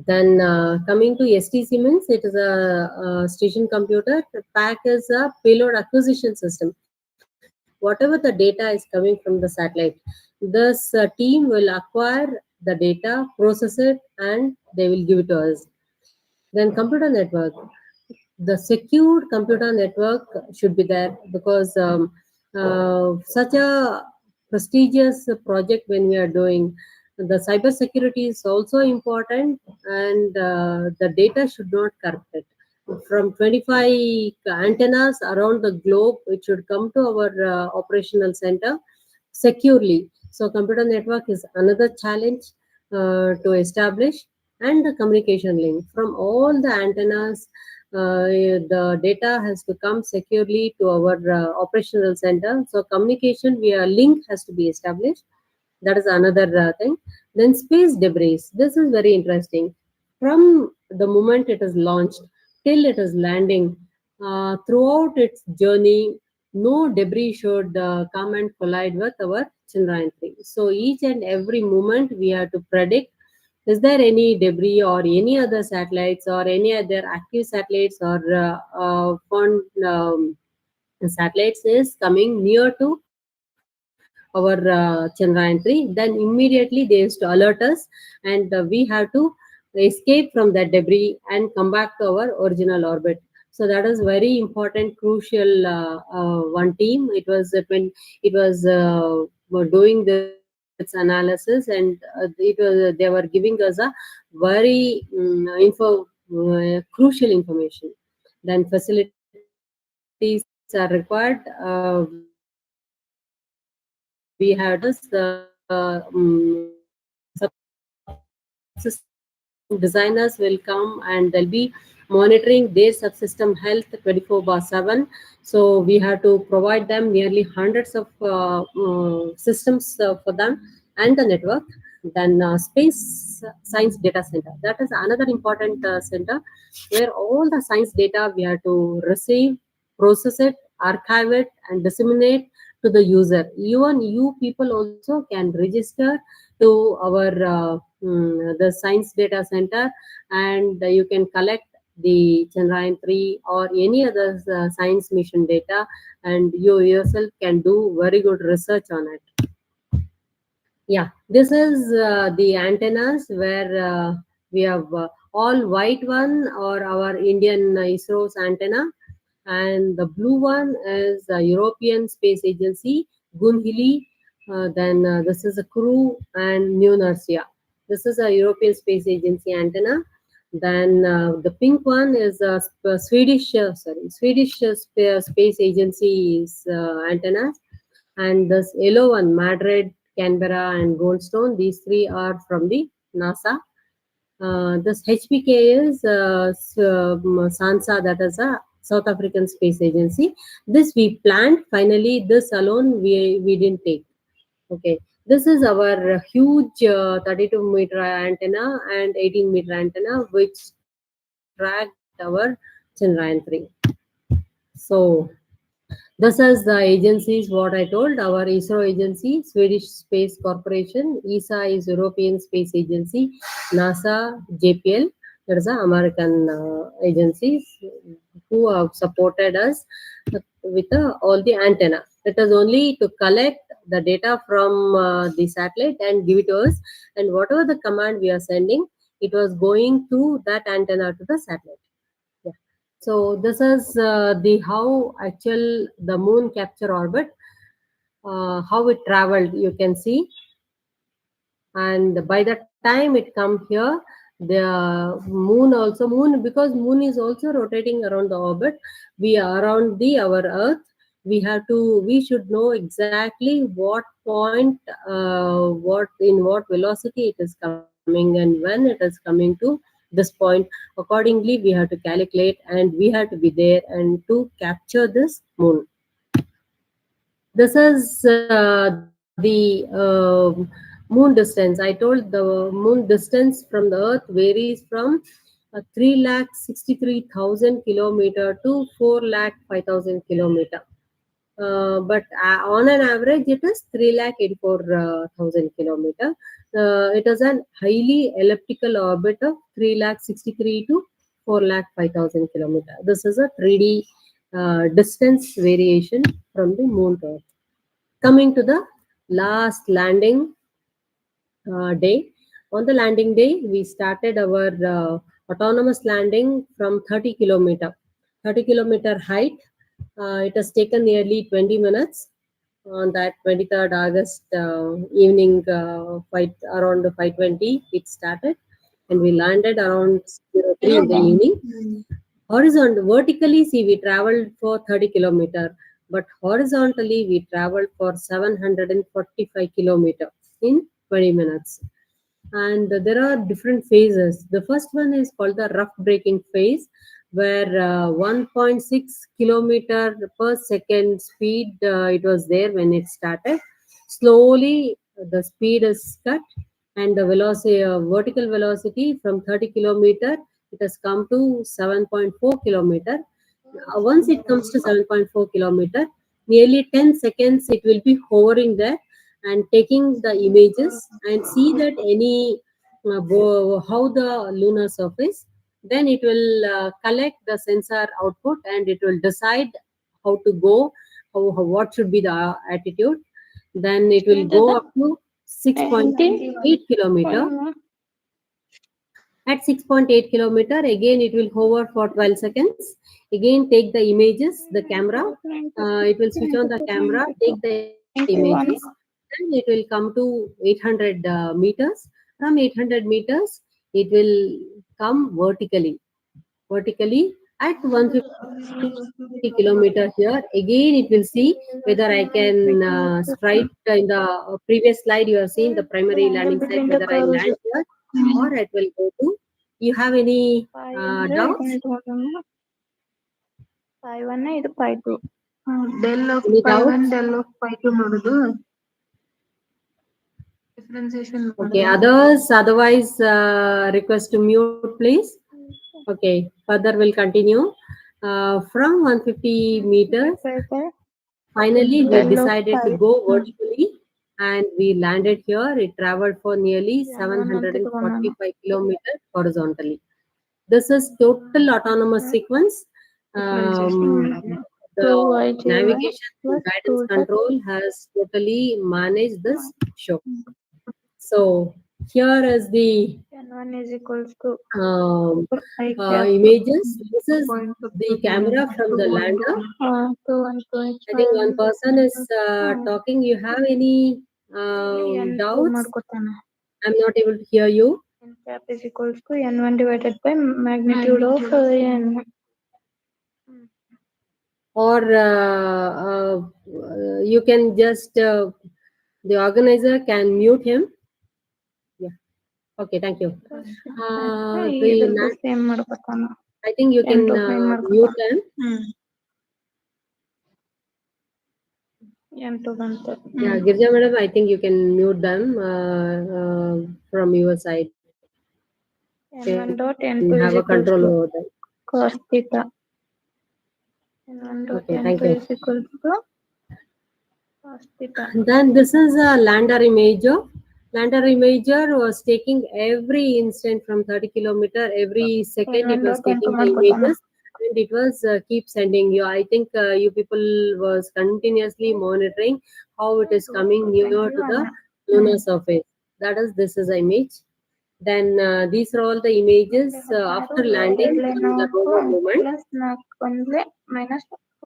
Then coming to ST Siemens, it is a station computer. PAC is a payload acquisition system. Whatever the data is coming from the satellite, this team will acquire the data, process it, and they will give it to us. Then computer network. The secured computer network should be there, because such a prestigious project when we are doing, the cyber security is also important, and the data should not corrupt it. From 25 antennas around the globe, it should come to our operational center securely. So computer network is another challenge to establish, and the communication link from all the antennas. The data has to come securely to our operational center. So communication via link has to be established. That is another thing. Then space debris. This is very interesting. From the moment it is launched till it is landing, throughout its journey, no debris should come and collide with our Chandrayaan-3. So each and every moment we have to predict, is there any debris or any other satellites or any other active satellites or found satellites is coming near to our Chandrayaan-3, then immediately they used to alert us, and we have to escape from that debris and come back to our original orbit. So that is very important, crucial one team. It was when it was were doing this analysis, and they were giving us a very crucial information. Then facilities are required. We have subsystem designers will come, and they'll be monitoring their subsystem health 24/7. So we have to provide them nearly hundreds of systems for them and the network. Then space science data center, that is another important center where all the science data we have to receive, process it, archive it, and disseminate to the user. Even you people also can register to our the science data center, and you can collect the Chandrayaan-3 or any other science mission data, and you yourself can do very good research on it. Yeah, this is the antennas where we have all white one or our Indian ISRO's antenna, and the blue one is the European Space Agency, Gunhili. Then this is a Crew and New Nersia. This is a European Space Agency antenna. Then the pink one is a Swedish Space Agency's antennas, and this yellow one, Madrid, Canberra, and Goldstone. These three are from the NASA. This HPK is SANSA, that is a South African Space Agency. This we planned. Finally, this alone we didn't take. Okay, this is our huge 32-meter antenna and 18-meter antenna, which tracked our Chandrayaan-3. So this is the agencies what I told. Our ISRO agency, Swedish Space Corporation, ESA is European Space Agency, NASA, JPL. There is a American agencies who have supported us with all the antenna. It is only to collect the data from the satellite and give it to us, and whatever the command we are sending, it was going to that antenna to the satellite. Yeah. So this is the how actual the moon capture orbit, how it traveled. You can see, and by the time it come here, the moon, because moon is also rotating around the orbit, we are around the our earth. We should know exactly what point, what velocity it is coming and when it is coming to this point. Accordingly, we have to calculate, and we have to be there and to capture this moon. This is the moon distance. I told the moon distance from the Earth varies from 3,63,000 kilometer to 4,05,000 kilometer. But on an average, it is 3,84,000 kilometer. It is a highly elliptical orbit of 3,63 to 4,05,000 kilometer. This is a 3D distance variation from the moon to Earth. Coming to the last landing day. On the landing day, we started our autonomous landing from 30 kilometer. 30 kilometer height. It has taken nearly 20 minutes. On that 23rd August evening, around 5:20, it started, and we landed around 03 in the evening. Vertically, see, we traveled for 30 kilometer, but horizontally, we traveled for 745 kilometer in 20 minutes. And there are different phases. The first one is called the rough braking phase, where 1.6 kilometer per second speed it was there when it started. Slowly, the speed is cut, and the velocity, vertical velocity from 30 kilometer, it has come to 7.4 kilometer. Once it comes to 7.4 kilometer, nearly 10 seconds it will be hovering there and taking the images and see that any how the lunar surface. Then it will collect the sensor output, and it will decide how to go, what should be the attitude. Then it will go up to 6.8 kilometer. At 6.8 kilometer, again it will hover for 12 seconds. Again, take the images, the camera. It will switch on the camera, take the images. Then it will come to 800 meters. From 800 meters, it will come vertically. Vertically at 150 kilometer here. Again, it will see whether I can strike in the previous slide. You have seen the primary landing site, whether I land here or it will go to. You have any doubts? ಇದು 5-2 del of Any 5-1 doubts? del of 5-2 ನೋಡುದು differentiation Okay, others otherwise request to mute, please. Okay, further we'll continue. From 150 meters, finally we decided to go vertically, and we landed here. It traveled for nearly 745 kilometers horizontally. This is total autonomous sequence. The navigation and guidance control has totally managed this show. So here is the n1 is equals to images. This is the camera from the lander. I think one person is talking. You have any doubts? I'm not able to hear you. n cap is equals to n1 divided by magnitude of n. Or you can just the organizer can mute him. Yeah. Okay, thank you. I think you can mute them. Yeah, Girja madam, I think you can mute them from your side. n1 dot n2 You is have a equals control to over them. cos theta. n1 dot Okay, thank n2 you. is equals to cos theta. Then this is a lander image of Lander imager was taking every instant from 30 kilometer, every second it was taking the images, and it was keep sending you. I think you people was continuously monitoring how it is coming near to the lunar surface. That is, this is the image. Then these are all the images after landing on the rover movement.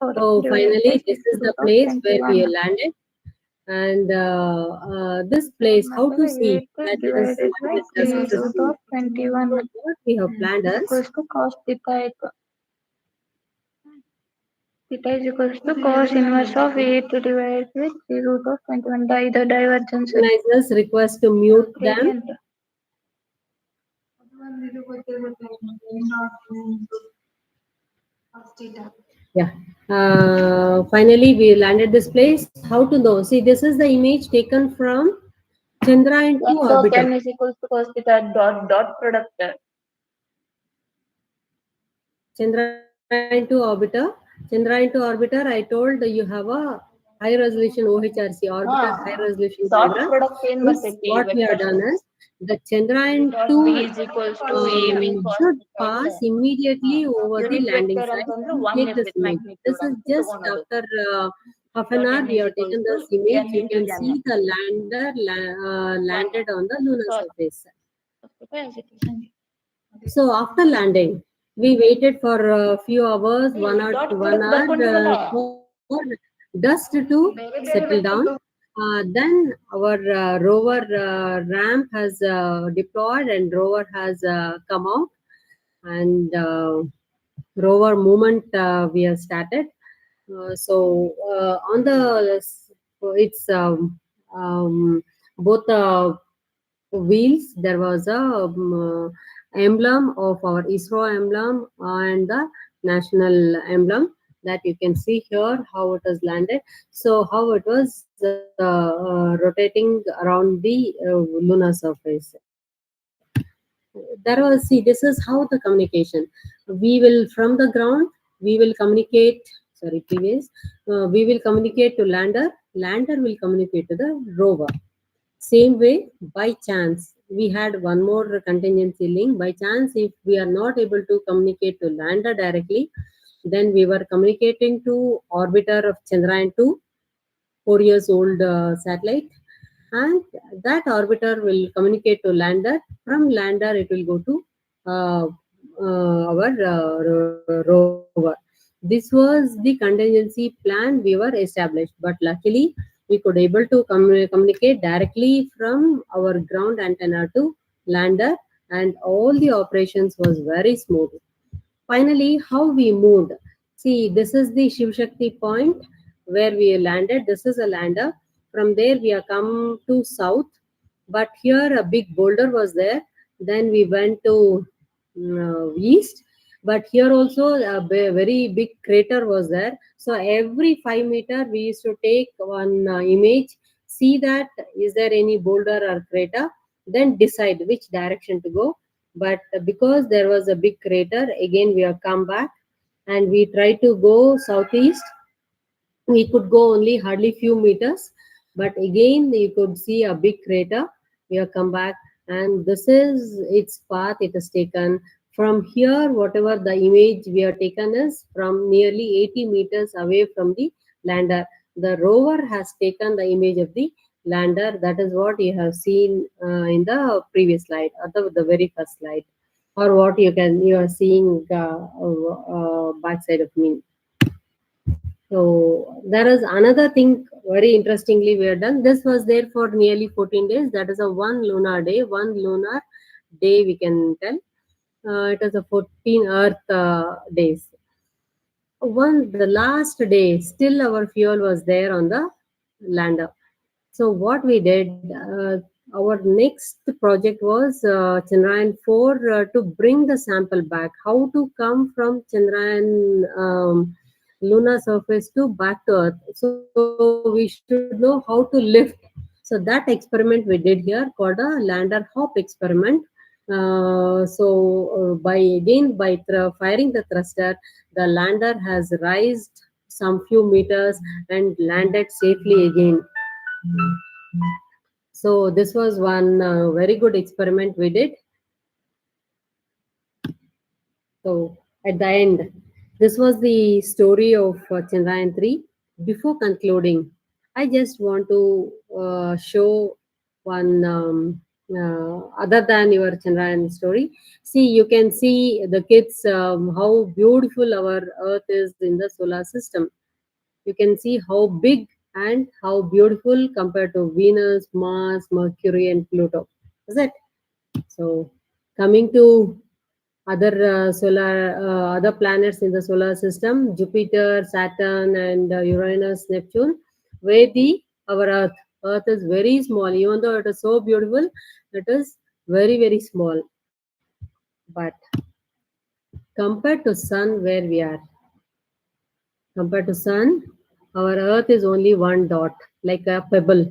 So finally, this is the place where we landed. And this place, how to see that it is landed successfully. What we have planned is Theta is equals to cos inverse of 8 divided with the root of 21 by the divergence. Organizers request to mute them. Yeah. Finally, we landed this place. How to know? See, this is the image taken from Chandrayaan 2 orbiter. N is equals to cos theta dot product. Chandrayaan 2 orbiter. Chandrayaan 2 orbiter, I told you have a high resolution OHRC orbiter, high resolution camera. What we have done is the Chandrayaan 2 should pass immediately over the landing site to take this image. This is just after half an hour we have taken this image. You can see the lander landed on the lunar surface. So after landing, we waited for a few hours, 1 hour, for dust to settle down. Then our rover ramp has deployed and rover has come out, and rover movement we have started. On the it's both wheels, there was a emblem of our ISRO emblem and the national emblem that you can see here how it has landed. So how it was rotating around the lunar surface. There was, see, this is how the communication. We will, from the ground, we will communicate, sorry, previous, we will communicate to lander, lander will communicate to the rover. Same way, by chance, we had one more contingency link. By chance, if we are not able to communicate to lander directly, then we were communicating to orbiter of Chandrayaan 2, 4 years old satellite, and that orbiter will communicate to lander. From lander, it will go to our rover. This was the contingency plan we were established, but luckily we could able to communicate directly from our ground antenna to lander, and all the operations was very smooth. Finally, how we moved. See, this is the Shiv Shakti point where we landed. This is a lander. From there, we have come to south, but here a big boulder was there. Then we went to east, but here also a very big crater was there. So every 5 meter, we used to take one image, see that is there any boulder or crater, then decide which direction to go. But because there was a big crater, again we have come back and we tried to go southeast. We could go only hardly few meters, but again you could see a big crater. We have come back, and this is its path it has taken. From here, whatever the image we have taken is from nearly 80 meters away from the lander. The rover has taken the image of the lander. That is what you have seen in the previous slide, or the very first slide, or what you are seeing backside of me. So there is another thing very interestingly we have done. This was there for nearly 14 days. That is a one lunar day we can tell. It is a 14 Earth days. The last day, still our fuel was there on the lander. So what we did, our next project was Chandrayaan 4 to bring the sample back. How to come from Chandrayaan lunar surface to back to Earth. So we should know how to lift. So that experiment we did here called a lander hop experiment. By firing the thruster, the lander has raised some few meters and landed safely again. So this was one very good experiment we did. So at the end, this was the story of Chandrayaan 3. Before concluding, I just want to show one other than your Chandrayaan story. See, you can see the kids how beautiful our Earth is in the solar system. You can see how big and how beautiful compared to Venus, Mars, Mercury, and Pluto. Is it? So coming to other planets in the solar system, Jupiter, Saturn, and Uranus, Neptune, where the our Earth is very small. Even though it is so beautiful, it is very small. But compared to Sun, where we are, compared to Sun, our Earth is only one dot, like a pebble.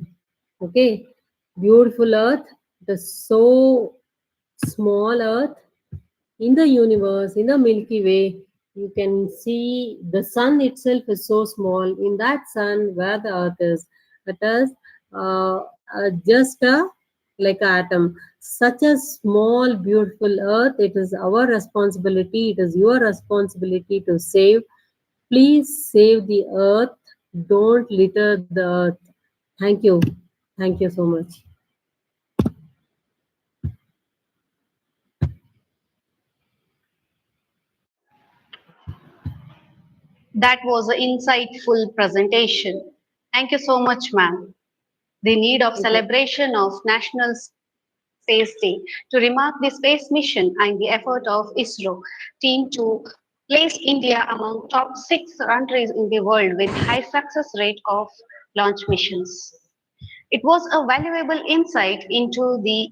Okay, beautiful Earth. It is so small Earth in the universe, in the Milky Way. You can see the sun itself is so small. In that sun, where the Earth is, it is just a like an atom. Such a small, beautiful Earth. It is our responsibility. It is your responsibility to save. Please save the Earth. Don't litter the Earth. Thank you. Thank you so much. That was an insightful presentation. Thank you so much, ma'am. The need of Thank you. celebration of National Space Day to remark the space mission and the effort of ISRO team to place India among top 6 countries in the world with high success rate of launch missions. It was a valuable insight into the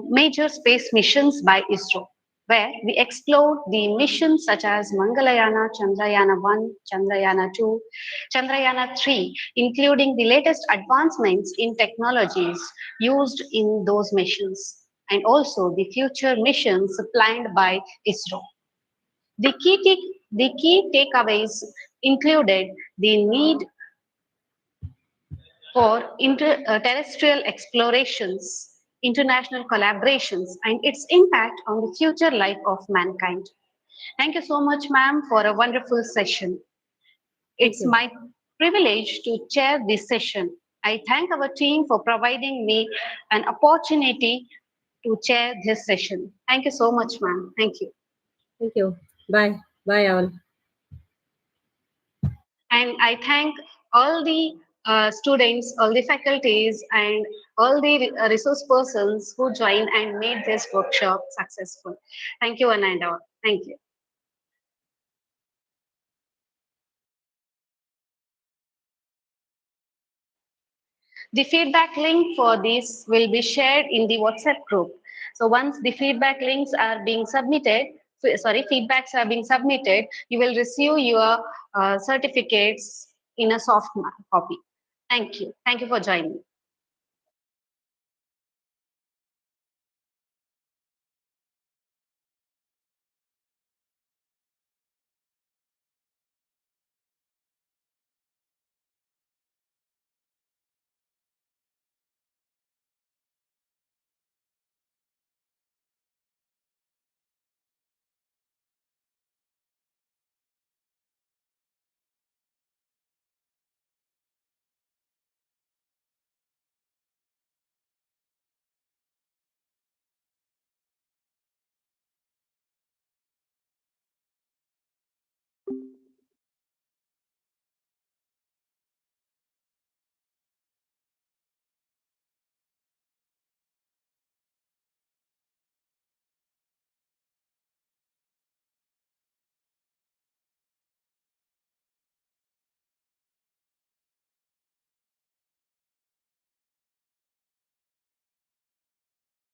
major space missions by ISRO, where we explored the missions such as Mangalayana, Chandrayana 1, Chandrayana 2, Chandrayana 3, including the latest advancements in technologies used in those missions, and also the future missions planned by ISRO. The key takeaways included the need for terrestrial explorations, international collaborations, and its impact on the future life of mankind. Thank you so much, ma'am, for a wonderful session. It's you. my privilege to chair this session. I thank our team for providing me an opportunity to chair this session. Thank you so much, ma'am. Thank you. Thank you. Bye. Bye, all. And I thank all the students, all the faculties, and all the resource persons who joined and made this workshop successful. Thank you, one and all. Thank you. The feedback link for this will be shared in the WhatsApp group. So once the feedback links are being submitted, feedbacks are being submitted, you will receive your certificates in a soft copy. Thank you. Thank you for joining.